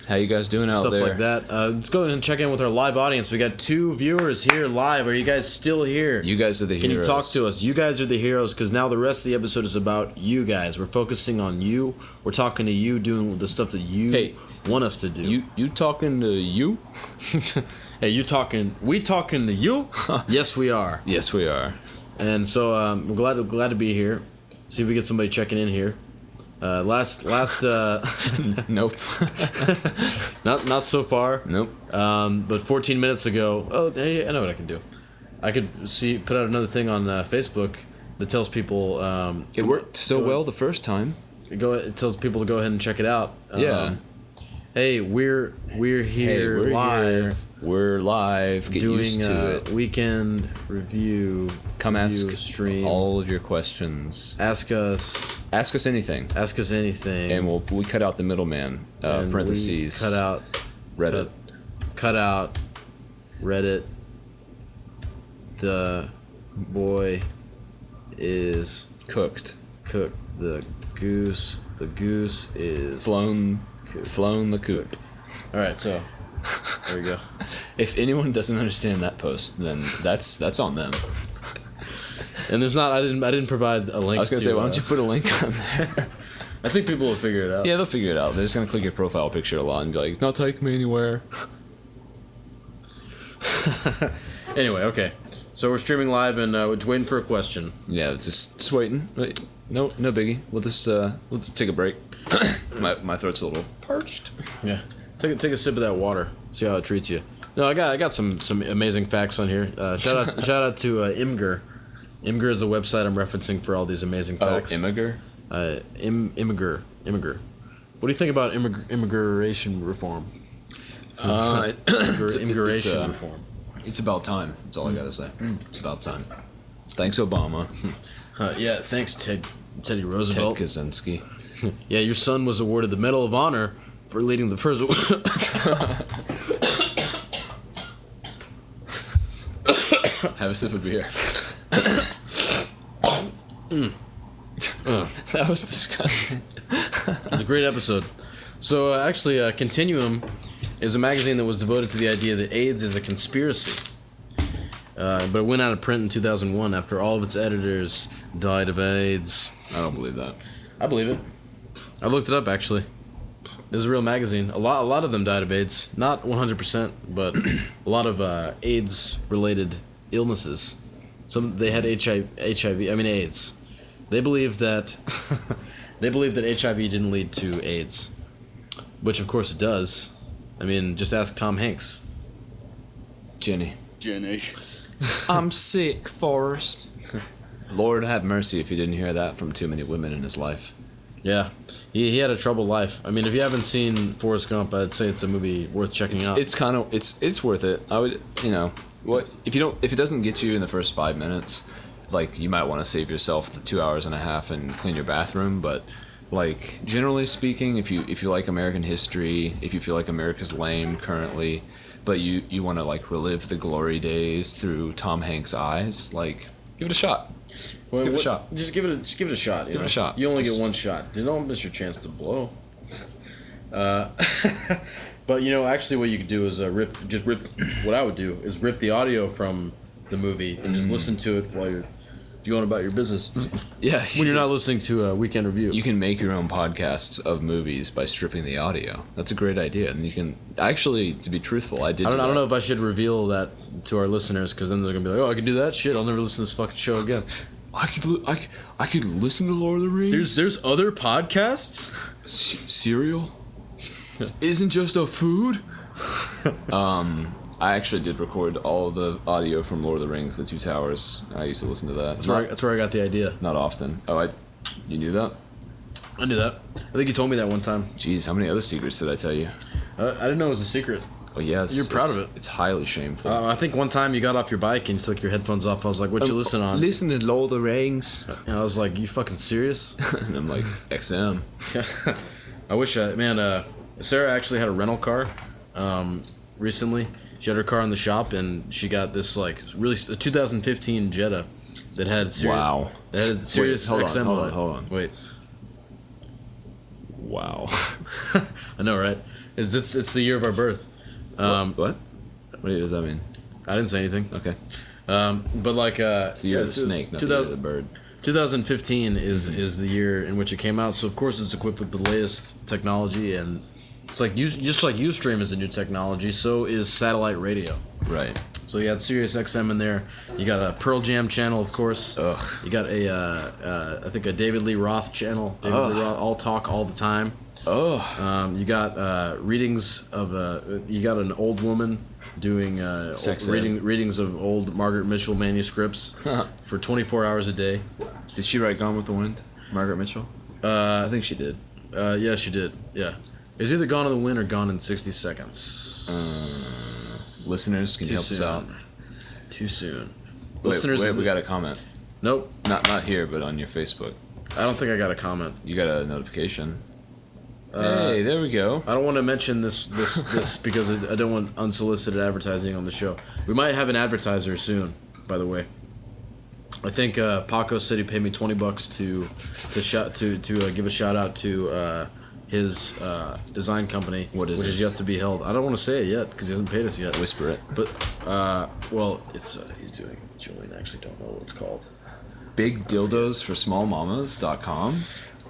How you guys doing out stuff there? like that. Let's go ahead and check in with our live audience. We got 2 viewers here live. Are you guys still here? You guys are the heroes. Can you talk to us? You guys are the heroes, because now the rest of the episode is about you guys. We're focusing on you. We're talking to you, doing the stuff that you want us to do. You talking to you? Hey, you talking? We talking to you? Yes, we are. Yes, we are. And so we're glad to be here. See if we get somebody checking in here. Last Nope. not so far. Nope. But 14 minutes ago. Oh, hey, I know what I can do. I could put out another thing on Facebook that tells people. It worked so well the first time. It tells people to go ahead and check it out. Yeah. Hey, we're here we're live. Here. We're live. Get doing used to it. Weekend review. Come ask stream. all of your questions. Ask us anything. Ask us anything. And we cut out the middleman. Parentheses. Cut out Reddit. Cut out Reddit. The boy is Cooked. The goose is Flown the coop. All right, so there we go. If anyone doesn't understand that post, then that's on them. And there's not. I didn't provide a link. I was gonna say, why don't you put a link on there? I think people will figure it out. Yeah, they'll figure it out. They're just gonna click your profile picture a lot and be like, "It's not taking me anywhere." Anyway, okay. So we're streaming live and we're just waiting for a question. Yeah, it's just waiting. Wait, no biggie. We'll just take a break. my throat's a little parched. Yeah. Take a sip of that water. See how it treats you. No, I got some amazing facts on here. Shout out to Imgur. Imgur is the website I'm referencing for all these amazing facts. Oh, Imgur? Imgur. What do you think about immigration reform? Immigration reform. It's about time. That's all I gotta say. It's about time. Thanks, Obama. Yeah, thanks, Teddy Roosevelt. Ted Kaczynski. Yeah, your son was awarded the Medal of Honor for leading the first. Have a sip of beer. That was disgusting. It was a great episode. So actually, Continuum is a magazine that was devoted to the idea that AIDS is a conspiracy. But it went out of print in 2001 after all of its editors died of AIDS. I don't believe that. I believe it. I looked it up, actually. It was a real magazine. A lot of them died of AIDS. Not 100%, but a lot of AIDS-related illnesses. They had AIDS. They believed that HIV didn't lead to AIDS, which of course it does. I mean, just ask Tom Hanks. Jenny. I'm sick, Forrest. Lord have mercy if you didn't hear that from too many women in his life. Yeah, he had a troubled life. I mean, if you haven't seen Forrest Gump, I'd say it's a movie worth checking out. It's kind of it's worth it. I would, what if it doesn't get you in the first 5 minutes, like, you might want to save yourself the 2 hours and a half and clean your bathroom. But like, generally speaking, if you like American history, if you feel like America's lame currently, but you want to like relive the glory days through Tom Hanks' eyes, like, give it a shot. Give it a shot. Just give it a shot. Give it a shot. You only get one shot. Don't miss your chance to blow. Uh, but actually, what you could do is rip. What I would do is rip the audio from the movie and just listen to it while you're going about your business. Yeah. When you're not listening to a weekend review. You can make your own podcasts of movies by stripping the audio. That's a great idea. And you can actually, to be truthful, I don't know if I should reveal that to our listeners, because then they're gonna be like, "Oh, I can do that shit. I'll never listen to this fucking show again." I could listen to Lord of the Rings. There's other podcasts. Cereal isn't just a food. I actually did record all of the audio from Lord of the Rings, The Two Towers. I used to listen to that. That's where I got the idea. Not often. Oh, you knew that? I knew that. I think you told me that one time. Jeez, how many other secrets did I tell you? I didn't know it was a secret. Oh, yeah. You're proud of it. It's highly shameful. I think one time you got off your bike and you took your headphones off. I was like, "What you listen on?" Listen to Lord of the Rings. And I was like, "You fucking serious?" And I'm like, XM. I wish Sarah actually had a rental car recently. She had her car in the shop, and she got this a 2015 Jetta that had Sirius XM. Hold on. Wait. Wow. I know, right? It's the year of our birth. What? What does that mean? I didn't say anything. Okay. But it's the year of the snake, not the year of the bird. 2015 is the year in which it came out, so of course it's equipped with the latest technology, and it's like just like Ustream is a new technology, so is satellite radio. Right. So you had Sirius XM in there. You got a Pearl Jam channel, of course. Ugh. You got I think a David Lee Roth channel. David Lee Roth, all talk all the time. Oh. You got readings of you got an old woman doing readings of old Margaret Mitchell manuscripts for 24 hours a day. Did she write Gone with the Wind, Margaret Mitchell? I think she did. Yeah, she did. Yeah. It's either Gone in the Wind or Gone in 60 Seconds. Listeners, can you help us out? Too soon. Wait, we got a comment. Nope. Not here, but on your Facebook. I don't think I got a comment. You got a notification. Hey, there we go. I don't want to mention this because I don't want unsolicited advertising on the show. We might have an advertiser soon, by the way. I think Paco said he paid me $20 to give a shout out to his design company, which is yet to be held. I don't want to say it yet because he hasn't paid us yet. Whisper it. But well, it's he's doing. Julian, I actually don't know what it's called. BigDildosForSmallMamas.com.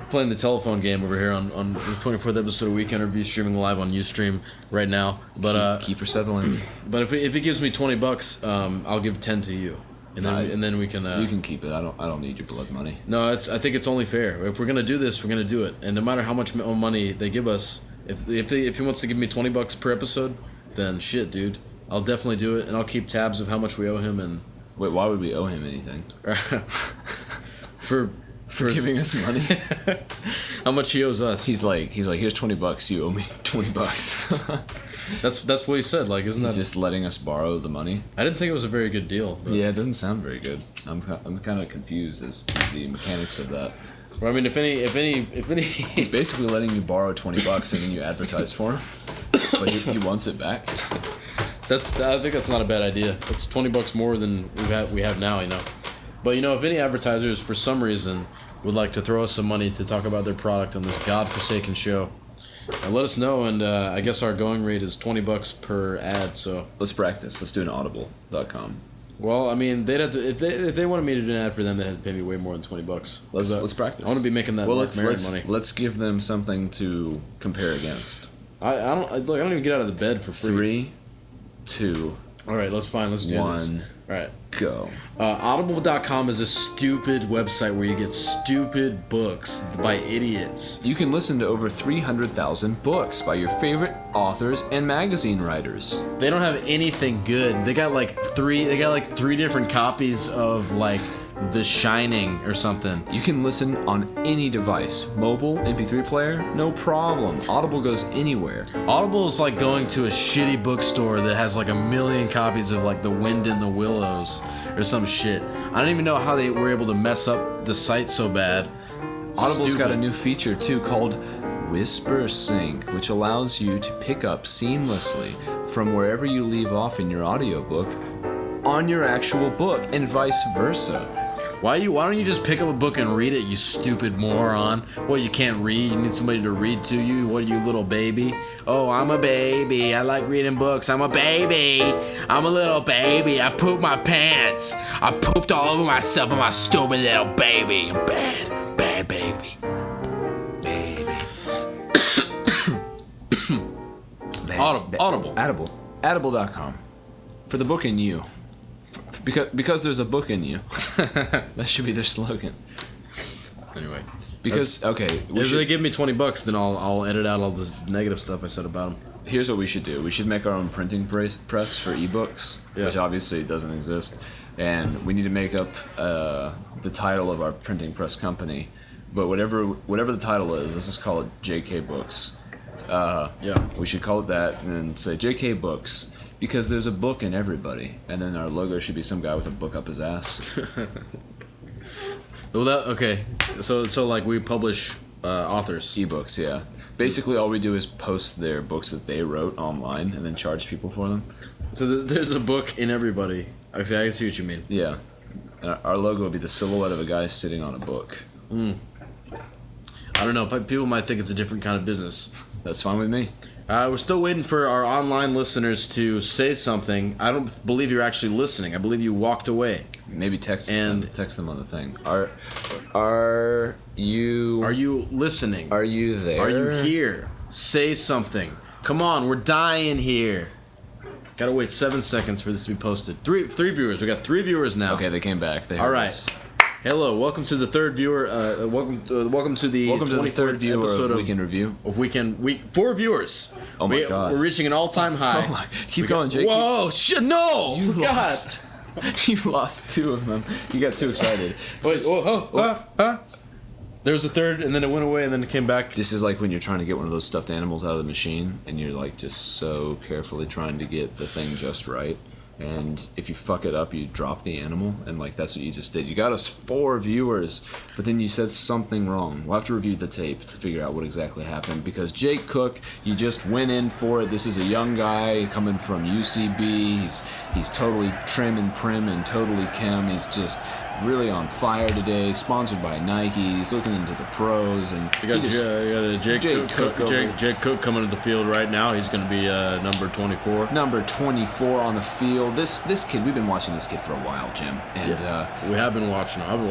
Playing the telephone game over here on the 24th episode of Weekend Review, streaming live on Ustream right now. But Kiefer Sutherland. But if he gives me $20, I'll give 10 to you, and then we can. You can keep it. I don't need your blood money. No, I think it's only fair. If we're gonna do this, we're gonna do it, and no matter how much money they give us, if he wants to give me $20 per episode, then shit, dude, I'll definitely do it, and I'll keep tabs of how much we owe him. And wait, why would we owe him anything? for giving us money. How much he owes us? He's like, here's $20. You owe me $20. That's what he said. Like, isn't He's that just letting us borrow the money? I didn't think it was a very good deal. But. Yeah, it doesn't sound very good. I'm kind of confused as to the mechanics of that. Well, I mean, if any, he's basically letting you borrow $20 and then you advertise for him, but he wants it back. I think that's not a bad idea. It's $20 more than we have now, you know. But if any advertisers for some reason would like to throw us some money to talk about their product on this godforsaken show, let us know. And I guess our going rate is $20 per ad. So let's practice. Let's do an Audible.com. Well, I mean, they'd have to if they wanted me to do an ad for them, they'd have to pay me way more than $20. Let's practice. I want to be making that Mark Maron money. Let's give them something to compare against. I don't even get out of the bed for free. 3, 2. All right, let's do this. 1. All right. Go. Audible.com is a stupid website where you get stupid books by idiots. You can listen to over 300,000 books by your favorite authors and magazine writers. They don't have anything good. They got like three different copies of like The Shining or something. You can listen on any device. Mobile, MP3 player, no problem. Audible goes anywhere. Audible is like going to a shitty bookstore that has like 1 million copies of like The Wind in the Willows or some shit. I don't even know how they were able to mess up the site so bad. Audible's got a new feature too called Whisper Sync, which allows you to pick up seamlessly from wherever you leave off in your audiobook on your actual book and vice versa. Why don't you just pick up a book and read it, you stupid moron? Well, you can't read. You need somebody to read to you. What are you, little baby? Oh, I'm a baby. I like reading books. I'm a baby. I'm a little baby. I pooped my pants. I pooped all over myself. I'm a stupid little baby. I'm bad baby. Audible. Audible.com. For the book in you. Because there's a book in you. That should be their slogan. Anyway. Because, okay. If they give me $20, then I'll edit out all the negative stuff I said about them. Here's what we should do. We should make our own printing press for ebooks, which obviously doesn't exist. And we need to make up the title of our printing press company. But whatever the title is, let's just call it JK Books. We should call it that and then say JK Books. Because there's a book in everybody, and then our logo should be some guy with a book up his ass. Well, okay. So like we publish authors. Ebooks, yeah. Basically, all we do is post their books that they wrote online, and then charge people for them. So there's a book in everybody. Okay, I see what you mean. Yeah. And our logo would be the silhouette of a guy sitting on a book. I don't know. People might think it's a different kind of business. That's fine with me. We're still waiting for our online listeners to say something. I don't believe you're actually listening. I believe you walked away. Maybe text them on the thing. Are you listening? Are you there? Are you here? Say something. Come on, we're dying here. Gotta wait 7 seconds for this to be posted. Three viewers. We got 3 viewers now. Okay, they came back. All right. Hello, welcome to the third viewer. Welcome to the 23rd viewer episode of Weekend Review. 4 viewers. Oh my God, we're reaching an all-time high. Oh my. Keep going, Jake. Whoa! No! You lost. You lost 2 of them. You got too excited. Wait, there was a third, and then it went away, and then it came back. This is like when you're trying to get one of those stuffed animals out of the machine, and you're like just so carefully trying to get the thing just right. And if you fuck it up, you drop the animal, and like that's what you just did. You got us 4 viewers, but then you said something wrong. We'll have to review the tape to figure out what exactly happened, because Jake Cook, you just went in for it. This is a young guy coming from UCB. He's totally trim and prim and totally chem. He's just really on fire today. Sponsored by Nike. He's looking into the pros, and you got Jake Cook coming to the field right now. He's going to be number 24. Number 24 on the field. This kid, we've been watching this kid for a while, Jim, and we have been watching him. I've been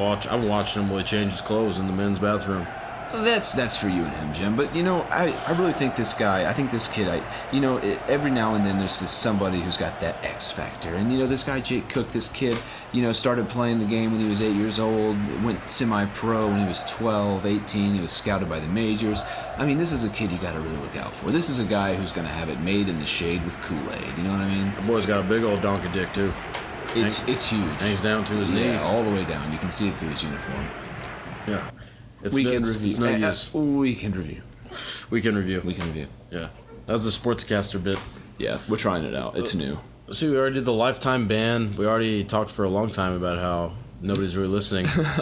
watching him while he changes clothes in the men's bathroom. That's for you and him, Jim. But you know, I really think this guy. I think this kid. Every now and then there's this somebody who's got that X factor. And you know, this guy Jake Cook, this kid, started playing the game when he was 8 years old. Went semi-pro when he was 12, 18. He was scouted by the majors. I mean, this is a kid you got to really look out for. This is a guy who's going to have it made in the shade with Kool-Aid. You know what I mean? The boy's got a big old donkey dick too. It's huge. Hangs down to his knees. All the way down. You can see it through his uniform. Yeah. Weekend review. It's no use. Weekend review. Weekend review. Yeah. That was the sportscaster bit. Yeah, we're trying it out. It's new. See, we already did the lifetime ban. We already talked for a long time about how nobody's really listening. What's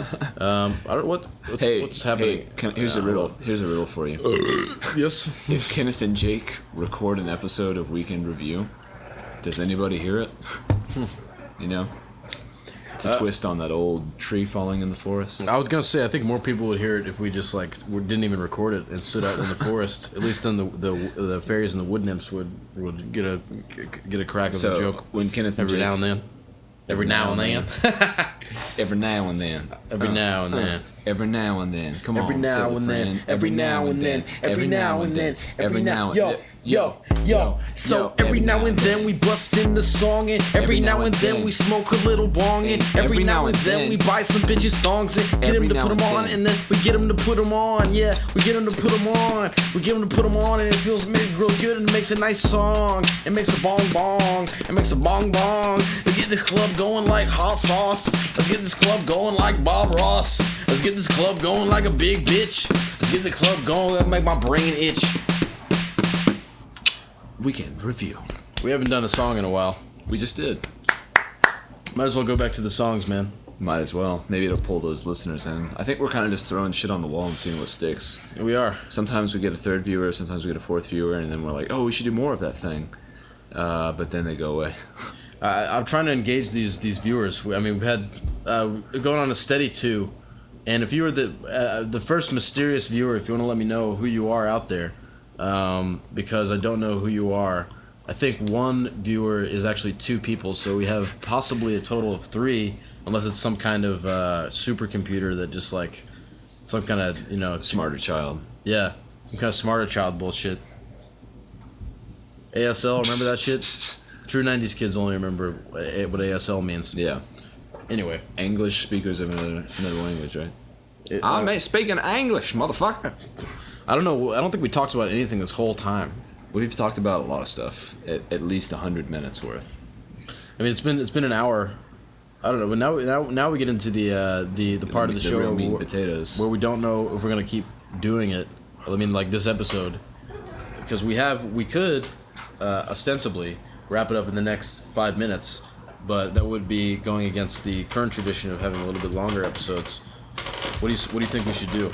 happening? Here's a riddle. Here's a riddle for you. Yes. If Kenneth and Jake record an episode of Weekend Review, does anybody hear it? You know? It's a twist on that old tree falling in the forest. I was gonna say, I think more people would hear it if we just didn't even record it and stood out in the forest. At least then the fairies and the wood nymphs would get a crack of the joke. When Kenneth and every Jake, now and then. Every now and then. Every now and then. Every now and then. Every now and then. Come on. Every now and then. Every now and then. Every now and then. Every now. Yo. So every now and then we bust in the song, and every now and then we smoke a little bong, and every now and then we buy some bitches thongs and get them to put them on, and then we get them to put them on. Yeah, we get them to put them on. We get them to put them on, and it feels real good, and it makes a nice song. It makes a bong bong. It makes a bong bong. We get this club going like hot sauce. Let's get this club going like Bob Ross. Let's get this club going like a big bitch. Let's get the club going. That'll make my brain itch. Weekend Review. We haven't done a song in a while. We just did. Might as well go back to the songs, man. Might as well. Maybe it'll pull those listeners in. I think we're kind of just throwing shit on the wall and seeing what sticks. We are. Sometimes we get a 3rd viewer, sometimes we get a 4th viewer, and then we're like, oh, we should do more of that thing. But then they go away. I'm trying to engage these viewers. I mean, we've had going on a steady 2. And if you were the first mysterious viewer, if you want to let me know who you are out there, because I don't know who you are. I think one viewer is actually 2 people, so we have possibly a total of 3, unless it's some kind of supercomputer that just like some kind of Smarter child. yeah, some kind of smarter child bullshit. ASL, remember that shit? True 90s kids only remember what ASL means. Yeah. Anyway, English speakers of another language, right? I I'm speaking English, motherfucker. don't know. I don't think we talked about anything this whole time. We've talked about a lot of stuff. At least 100 minutes worth. I mean, it's been an hour. I don't know, but now we get into the part of the show real meat and where, potatoes. where we don't know if we're gonna keep doing it. I mean, like this episode, because we could ostensibly wrap it up in the next 5 minutes, but that would be going against the current tradition of having a little bit longer episodes. What do you think we should do?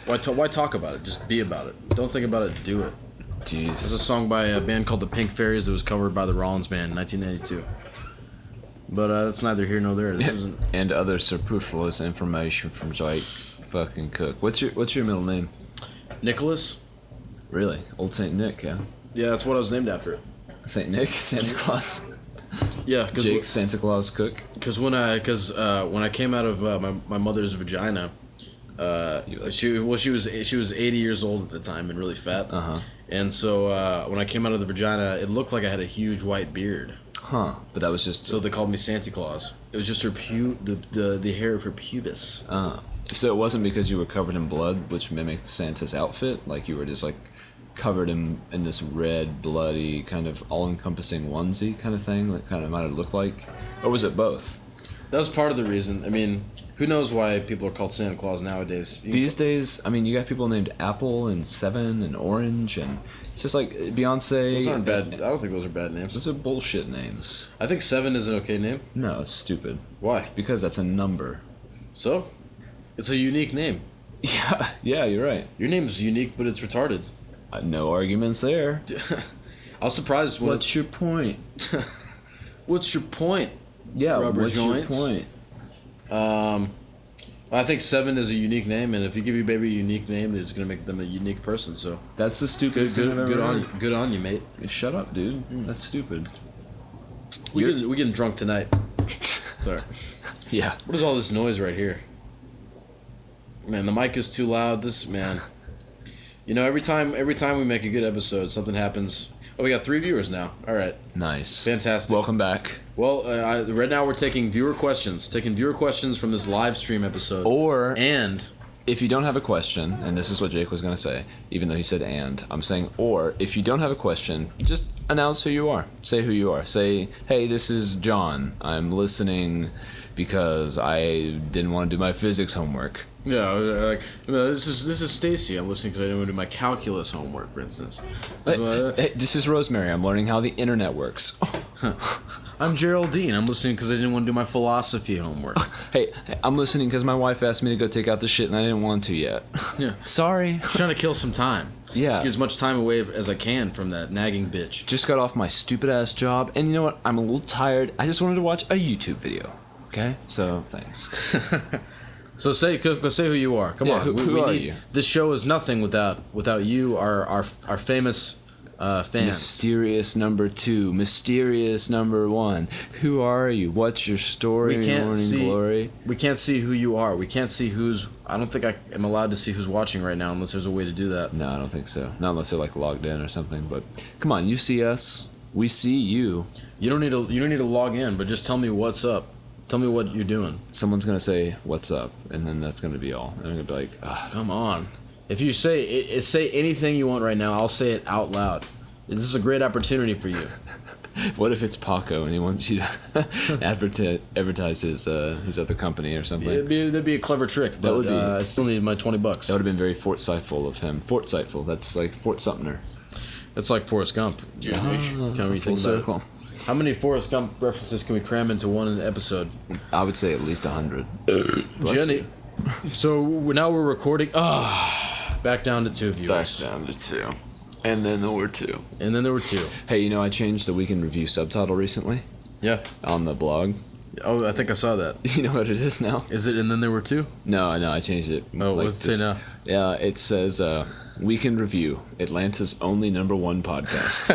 Why talk about it? Just be about it. Don't think about it. Do it. Jeez. There's a song by a band called the Pink Fairies that was covered by the Rollins Band in 1992. But that's neither here nor there. This isn't. And other superfluous information from Jake fucking Cook. What's your middle name? Nicholas. Really? Old Saint Nick, yeah? Yeah, that's what I was named after. Saint Nick? Santa Claus? Yeah, Jake Santa Claus Cook? Because when I came out of my mother's vagina, she was 80 years old at the time and really fat. Uh-huh. And so when I came out of the vagina, it looked like I had a huge white beard. Huh. But that was just... So they called me Santa Claus. It was just her the hair of her pubis. So it wasn't because you were covered in blood, which mimicked Santa's outfit? Like you were just like covered in this red, bloody, kind of all-encompassing onesie kind of thing that kind of might have looked like? Or was it both? That was part of the reason. I mean, who knows why people are called Santa Claus nowadays? These days, I mean, you got people named Apple and Seven and Orange, and it's just like Beyonce. Those aren't bad. I don't think those are bad names. Those are bullshit names. I think 7 is an okay name. No, it's stupid. Why? Because that's a number. So? It's a unique name. Yeah, you're right. Your name's unique, but it's retarded. No arguments there. I was surprised when... What's your point? What's your point? Yeah, Rubber what's joints? your point? I think 7 is a unique name, and if you give your baby a unique name, it's going to make them a unique person, so... That's the stupidest thing I've ever heard. Good on you, mate. Shut up, dude. That's stupid. We're getting drunk tonight. Sorry. Yeah. What is all this noise right here? Man, the mic is too loud. Man. You know, every time we make a good episode, something happens. Oh, we got 3 viewers now. All right. Nice. Fantastic. Welcome back. Well, right now we're taking viewer questions. From this live stream episode. And if you don't have a question, and this is what Jake was going to say, even though he said and, I'm saying or, if you don't have a question, just announce who you are. Say who you are. Say, hey, this is John. I'm listening because I didn't want to do my physics homework. Yeah, like this is Stacy. I'm listening because I didn't want to do my calculus homework, for instance. Hey, this is Rosemary. I'm learning how the internet works. I'm Geraldine. I'm listening because I didn't want to do my philosophy homework. Hey, I'm listening because my wife asked me to go take out the shit and I didn't want to yet. Yeah. Sorry. I'm trying to kill some time. Yeah. Just get as much time away as I can from that nagging bitch. Just got off my stupid ass job, and you know what? I'm a little tired. I just wanted to watch a YouTube video. Okay? So, thanks. So say who you are. Come on. Who are you? This show is nothing without you, our famous fans. Mysterious number 2, mysterious number 1. Who are you? What's your story? Morning glory. We can't see who you are. We can't see who's. I don't think I am allowed to see who's watching right now unless there's a way to do that. No, I don't think so. Not unless they're like logged in or something. But come on, you see us. We see you. You don't need to log in, but just tell me what's up. Tell me what you're doing. Someone's gonna say what's up, and then that's gonna be all. And I'm gonna be like, come on. If you say anything you want right now, I'll say it out loud. This is a great opportunity for you. What if it's Paco and he wants you to advertise his other company or something? That'd be a clever trick. But, That would be. I still need my $20. That would have been very Fortsightful of him. Fortsightful. That's like Fort Sumner. That's like Forrest Gump. Can we think Full about circle. it? How many Forrest Gump references can we cram into one episode? I would say at least 100. Jenny. So now we're recording. Back down to 2 viewers. Back down to 2. And then there were 2. And then there were 2. Hey, you know I changed the Weekend Review subtitle recently Yeah. on the blog. Oh, I think I saw that. You know what it is now? Is it? And then there were two. No, I changed it. Oh, what's it say now? Yeah, it says Weekend Review, Atlanta's only #1 podcast.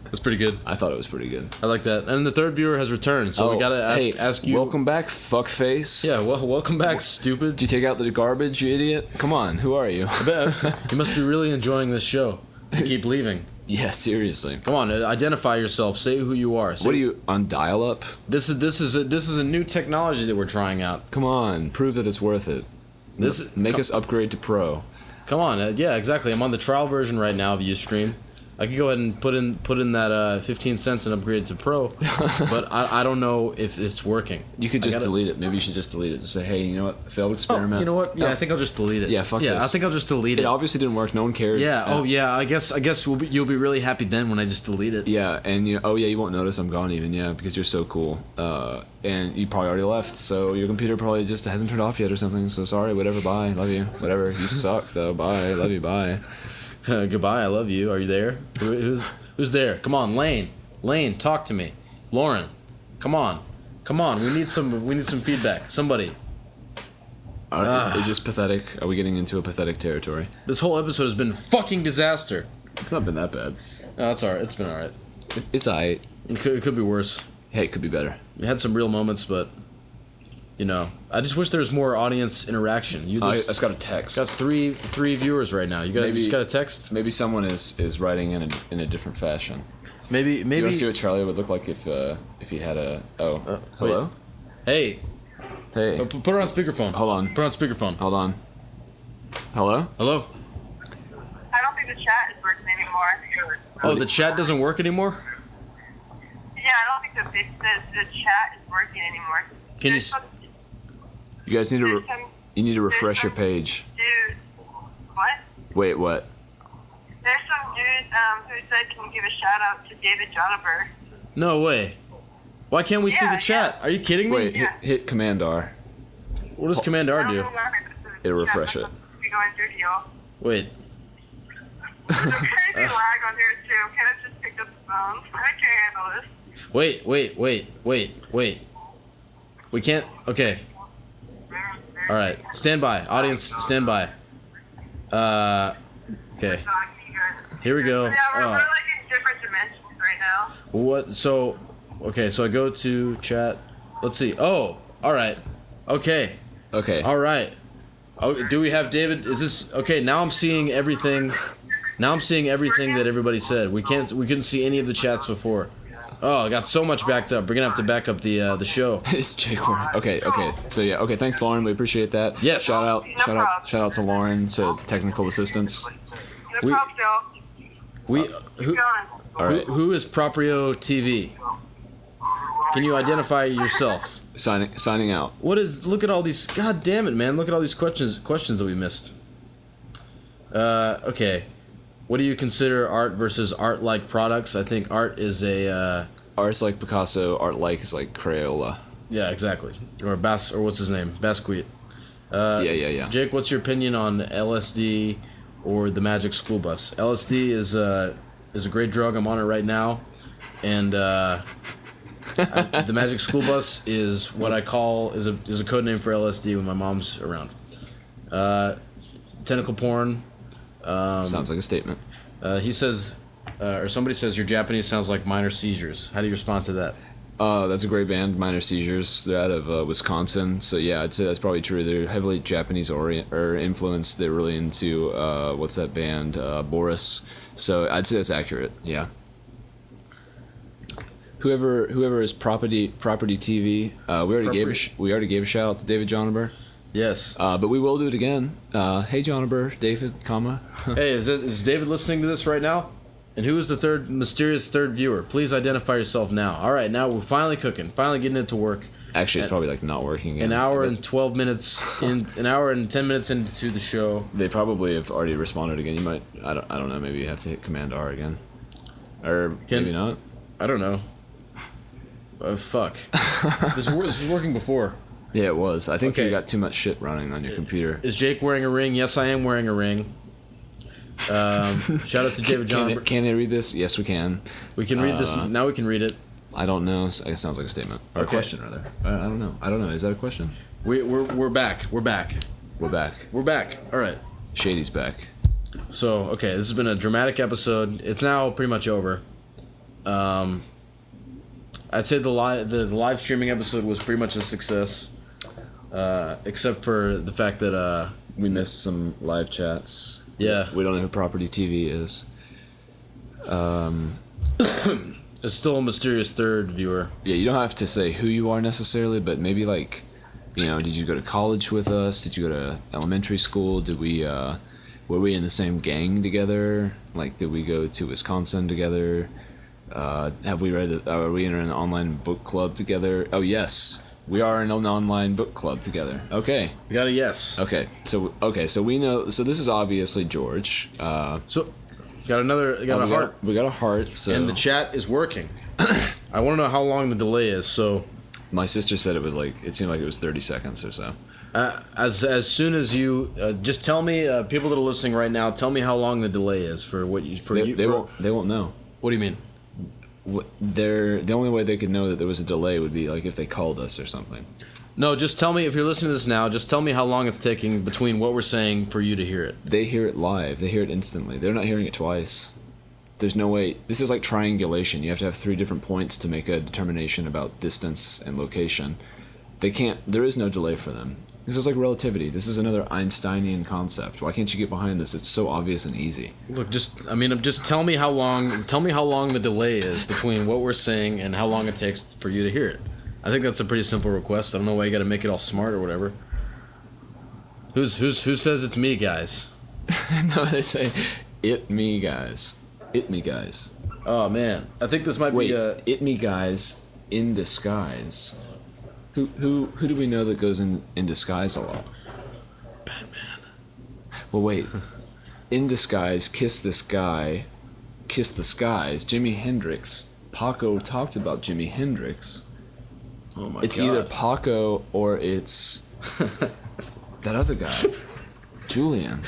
That's pretty good. I thought it was pretty good. I like that. And the third viewer has returned, so we gotta ask you. Welcome back, fuckface. Yeah, well, welcome back, stupid. Did you take out the garbage, you idiot? Come on, who are you? I bet you must be really enjoying this show to keep leaving. Yeah, seriously. Come on, identify yourself. Say who you are. What are you, on dial-up? This is a new technology that we're trying out. Come on, prove that it's worth it. Make us upgrade to pro. Come on, yeah, exactly. I'm on the trial version right now of Ustream. I could go ahead and put in that 15 cents and upgrade to pro, but I don't know if it's working. You could just delete it. Maybe you should just delete it. Just say, hey, you know what? Failed experiment. Oh, you know what? Yeah, I think I'll just delete it. Yeah, fuck this. I think I'll just delete it. It obviously didn't work. No one cared. Yeah. Oh, yeah. I guess you'll be really happy then when I just delete it. Yeah, and you won't notice I'm gone even. Yeah, because you're so cool. And you probably already left, so your computer probably just hasn't turned off yet or something. So sorry. Whatever. Bye. Love you. Whatever. You suck though. Bye. Love you. Bye. Goodbye. I love you. Are you there? Who's there? Come on, Lane. Lane, talk to me. Lauren, come on. We need some feedback. Somebody. Is this pathetic? Are we getting into a pathetic territory? This whole episode has been fucking disaster. It's not been that bad. No, it's alright. It's been alright. It's alright. It could be worse. Hey, it could be better. We had some real moments, but I just wish there was more audience interaction. I just got a text. Got three viewers right now. You just got a text. Maybe someone is writing in a different fashion. Maybe. You want to see what Charlie would look like if he had a hello? Hey. Put her on speakerphone. Hold on. Put her on speakerphone. Hold on. Hello? Hello? I don't think the chat is working anymore. Oh, the chat doesn't work anymore? Yeah, I don't think the chat is working anymore. Can you... You guys need to refresh your page. Dude, what? Wait, what? There's some dude who said, can you give a shout out to David Jonaber? No way. Why can't we see the chat? Are you kidding me? Wait, hit Command R. What does Command R do? It'll refresh it. Wait. There's a crazy lag on here too. Kenneth just picked up the phone. I can't handle this. Wait. We can't... Okay. Alright. Stand by. Audience, stand by. Okay. Here we go. Yeah, we're like in different dimensions right now. What? So... Okay, so I go to chat. Let's see. Oh, alright. Okay. Alright. Oh, do we have David? Is this... Okay, now I'm seeing everything... Now I'm seeing everything that everybody said. We couldn't see any of the chats before. Oh, I got so much backed up. We're gonna have to back up the show. It's Jake Warren. Okay. So yeah, okay. Thanks, Lauren. We appreciate that. Yes. Shout out to Lauren, to technical assistance. No problem, Joe. Who is Proprio TV? Can you identify yourself? Signing out. Look at all these. God damn it, man! Look at all these questions that we missed. Okay. What do you consider art versus art-like products? I think art is a... Art's like Picasso, art-like is like Crayola. Yeah, exactly. Or what's his name? Basquiat. Yeah. Jake, what's your opinion on LSD or the Magic School Bus? LSD is a great drug. I'm on it right now. And the Magic School Bus is what I call... is a code name for LSD when my mom's around. Tentacle porn... Sounds like a statement. He says, or somebody says, your Japanese sounds like Minor Seizures. How do you respond to that? That's a great band, Minor Seizures. They're out of Wisconsin. So yeah, I'd say that's probably true. They're heavily Japanese influenced. They're really into what's that band, Boris. So I'd say that's accurate. Yeah. Whoever is property TV. We already gave a shout out to David Jonaber. Yes. But we will do it again. Hey, Jonaber, David, Hey, is David listening to this right now? And who is the mysterious third viewer? Please identify yourself now. All right, now we're finally cooking. Finally getting it to work. Actually, it's probably like not working again. An hour and 12 minutes an hour and 10 minutes into the show. They probably have already responded again. You might, I don't know, maybe you have to hit Command R again. Or maybe not. I don't know. Fuck. This was working before. Yeah, it was. I think you got too much shit running on your computer. Is Jake wearing a ring? Yes, I am wearing a ring. Shout out to David John. Can they read this? Yes, we can. We can read this. Now we can read it. I don't know. It sounds like a statement or a question, rather. I don't know. Is that a question? We're back. We're back. We're back. We're back. All right. Shady's back. So okay, this has been a dramatic episode. It's now pretty much over. I'd say the live streaming episode was pretty much a success, except for the fact that we missed some live chats. Yeah. We don't know who Property TV is. It's still a mysterious third viewer. Yeah, you don't have to say who you are necessarily, but maybe like, did you go to college with us? Did you go to elementary school? Did we, were we in the same gang together? Like, did we go to Wisconsin together? Are we in an online book club together? Oh, yes. We are in an online book club together. Okay. We got a yes. Okay. So we know. So this is obviously George. So got a heart. We got a heart. So and the chat is working. I want to know how long the delay is. So my sister said it seemed like it was 30 seconds or so. As soon as you just tell me, people that are listening right now, tell me how long the delay is for what you for you. They won't know. What do you mean? The only way they could know that there was a delay would be like if they called us or something. No, just tell me if you're listening to this now. Just tell me how long it's taking between what we're saying for you to hear it. They hear it live. They hear it instantly. They're not hearing it twice. There's no way. This is like triangulation. You have to have 3 different points to make a determination about distance and location. They can't. There is no delay for them. This is like relativity. This is another Einsteinian concept. Why can't you get behind this? It's so obvious and easy. Look, just tell me how long. Tell me how long the delay is between what we're saying and how long it takes for you to hear it. I think that's a pretty simple request. I don't know why you got to make it all smart or whatever. Who says it's me, guys? No, they say it me guys. It me guys. Oh man, I think this might be it me guys in disguise. Who do we know that goes in disguise a lot? Batman. Well, wait. In disguise, kiss this guy, kiss the skies. Jimi Hendrix. Paco talked about Jimi Hendrix. Oh my It's god. either Paco or it's that other guy, Julian.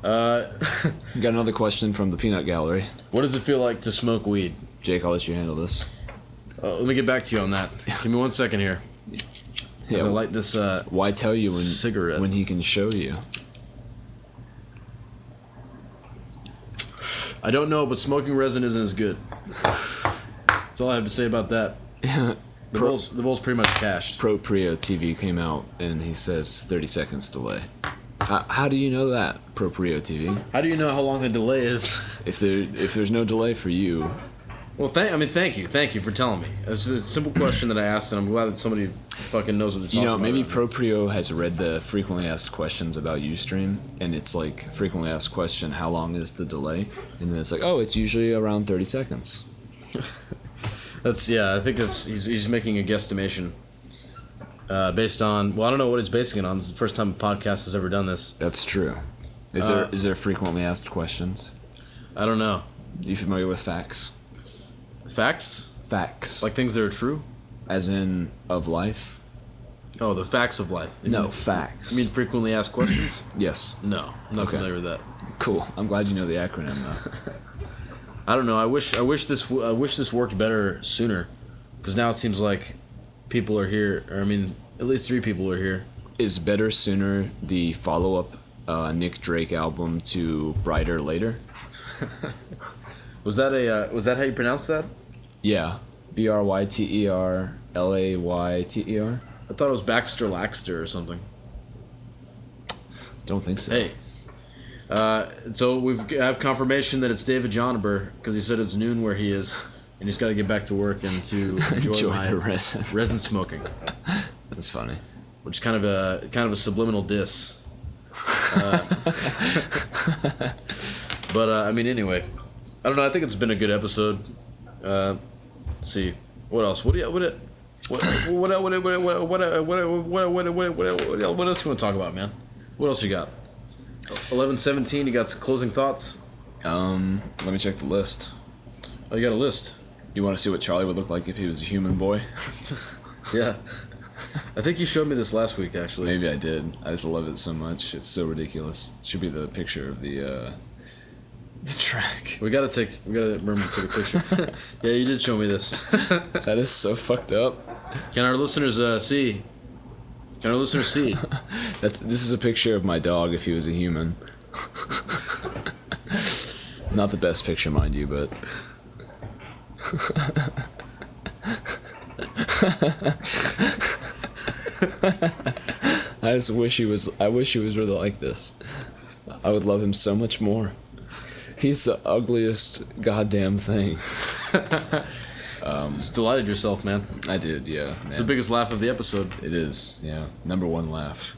Got another question from the Peanut Gallery. What does it feel like to smoke weed? Jake, I'll let you handle this. Let me get back to you on that. Give me 1 second here. Yeah, I light this why tell you cigarette when he can show you? I don't know, but smoking resin isn't as good. That's all I have to say about that. The bowl's pretty much cashed. Pro Prio TV came out and he says 30 seconds delay. How do you know that, Pro Prio TV? How do you know how long the delay is? If there's no delay for you. Well, thank you for telling me. It's a simple question that I asked, and I'm glad that somebody fucking knows what they're talking about. Maybe Pro Prio has read the frequently asked questions about Ustream, and it's like frequently asked question, how long is the delay? And then it's like, oh, it's usually around 30 seconds. I think he's making a guesstimation based on. Well, I don't know what he's basing it on. This is the first time a podcast has ever done this. That's true. Is there frequently asked questions? I don't know. You familiar with facts? Facts? Facts. Like things that are true? As in of life? Oh, the facts of life. Facts. You mean frequently asked questions? Yes. No, I'm not familiar with that. Cool. I'm glad you know the acronym though. I don't know. I wish this worked better sooner, because now it seems like people are here. Or at least 3 people are here. Is Better Sooner the follow-up Nick Drake album to Brighter Later? Was that how you pronounce that? Yeah. BRYTERLAYTER. I thought it was Baxter Laxter or something. Don't think so. Hey. So we have confirmation that it's David Jonaber, because he said it's noon where he is, and he's got to get back to work and to enjoy the resin smoking. That's funny. Which is kind of a subliminal diss. But anyway, I don't know. I think it's been a good episode. Let's see, what else? What else you want to talk about, man? What else you got? 11:17. You got some closing thoughts? Let me check the list. Oh, you got a list? You want to see what Charlie would look like if he was a human boy? Yeah. I think you showed me this last week, actually. Maybe I did. I just love it so much. It's so ridiculous. It should be the picture of the track. We gotta remember to take a picture. Yeah, you did show me this. That is so fucked up. Can our listeners see? Can our listeners see? This is a picture of my dog if he was a human. Not the best picture, mind you, but. I wish he was really like this. I would love him so much more. He's the ugliest goddamn thing. Just delighted yourself, man. I did, yeah. Man. It's the biggest laugh of the episode. It is, yeah. Number one laugh.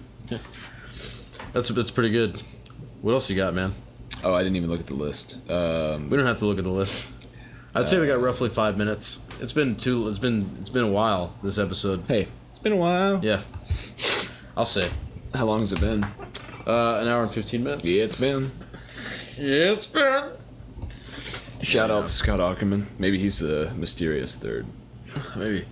That's pretty good. What else you got, man? Oh, I didn't even look at the list. We don't have to look at the list. I'd say we got roughly 5 minutes. It's been a while, this episode. Hey, it's been a while. Yeah. I'll say. How long has it been? An hour and 15 minutes. Yeah, it's been. Yeah, it's been. Shout out to Scott Ackerman. Maybe he's the mysterious third. Maybe.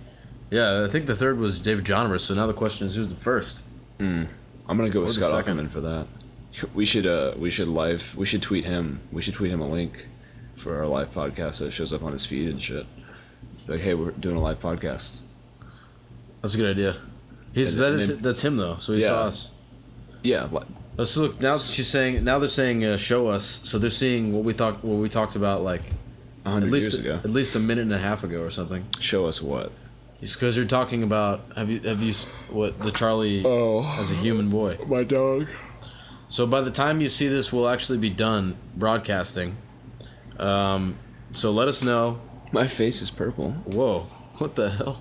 Yeah, I think the third was David Johnner, so now the question is who's the first? I'm gonna go with Or the Scott second. Ackerman for that. We should tweet him. We should tweet him a link for our live podcast that shows up on his feed and shit. Like, hey, we're doing a live podcast. That's a good idea. That's him though, so he saw us. Yeah. So look, now they're saying show us, so they're seeing what we talked about like 100 years ago. at least a minute and a half ago or something. Show us what? Just because you're talking about have you what the Charlie as a human boy. My dog. So by the time you see this, we'll actually be done broadcasting. So let us know. My face is purple. Whoa, what the hell?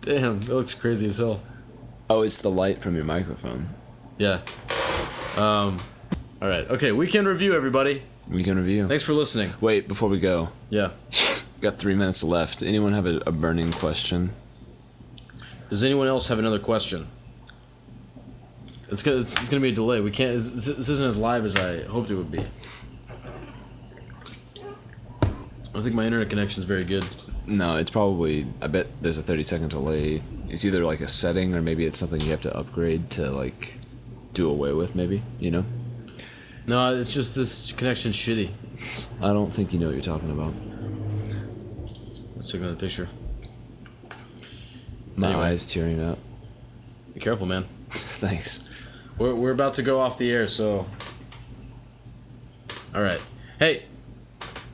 Damn, that looks crazy as hell. Oh, it's the light from your microphone. Yeah. All right. Okay, weekend review, everybody. Weekend review. Thanks for listening. Wait, before we go. Yeah. Got 3 minutes left. Anyone have a burning question? Does anyone else have another question? It's gonna be a delay. We can't. This isn't as live as I hoped it would be. I think my internet connection is very good. No, it's probably. I bet there's a 30-second delay. It's either like a setting or maybe it's something you have to upgrade to like do away with. Maybe No, it's just this connection's shitty. I don't think you know what you're talking about. Let's check another picture. My Anyway. eyes tearing up. Be careful, man. Thanks. We're about to go off the air, so. All right. Hey,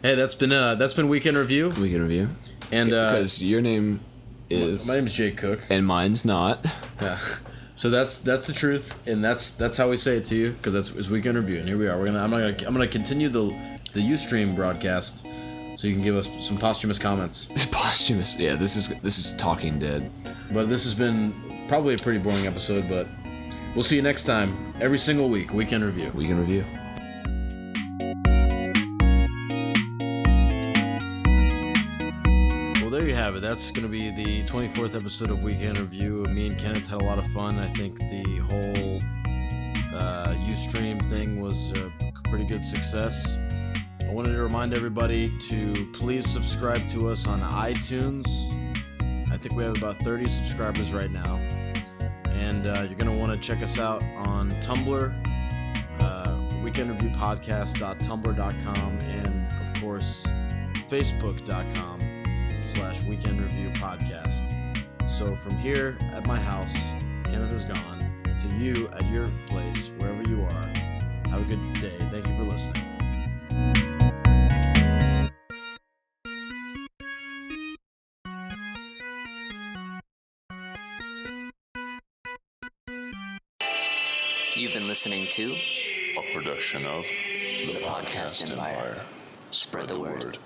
that's been weekend review, Weekend review. and Because your name is. my name's Jake Cook. And mine's not. Yeah. So that's the truth, and that's how we say it to you, because it's weekend review, and here we are. I'm gonna continue the UStream broadcast, so you can give us some posthumous comments. It's posthumous. Yeah, this is Talking Dead. But this has been probably a pretty boring episode, but we'll see you next time. Every single week, weekend review. Weekend review. Well, there you have it. That's going to be the 24th episode of Weekend Review. Me and Kenneth had a lot of fun. I think the whole Ustream thing was a pretty good success. I wanted to remind everybody to please subscribe to us on iTunes. I think we have about 30 subscribers right now. And you're going to want to check us out on Tumblr, weekendreviewpodcast.tumblr.com, and of course, facebook.com/weekendreviewpodcast. So from here at my house, Kenneth is gone, to you at your place, wherever you are, have a good day. Thank you for listening. You've been listening to A production of the Podcast Empire. Spread the word.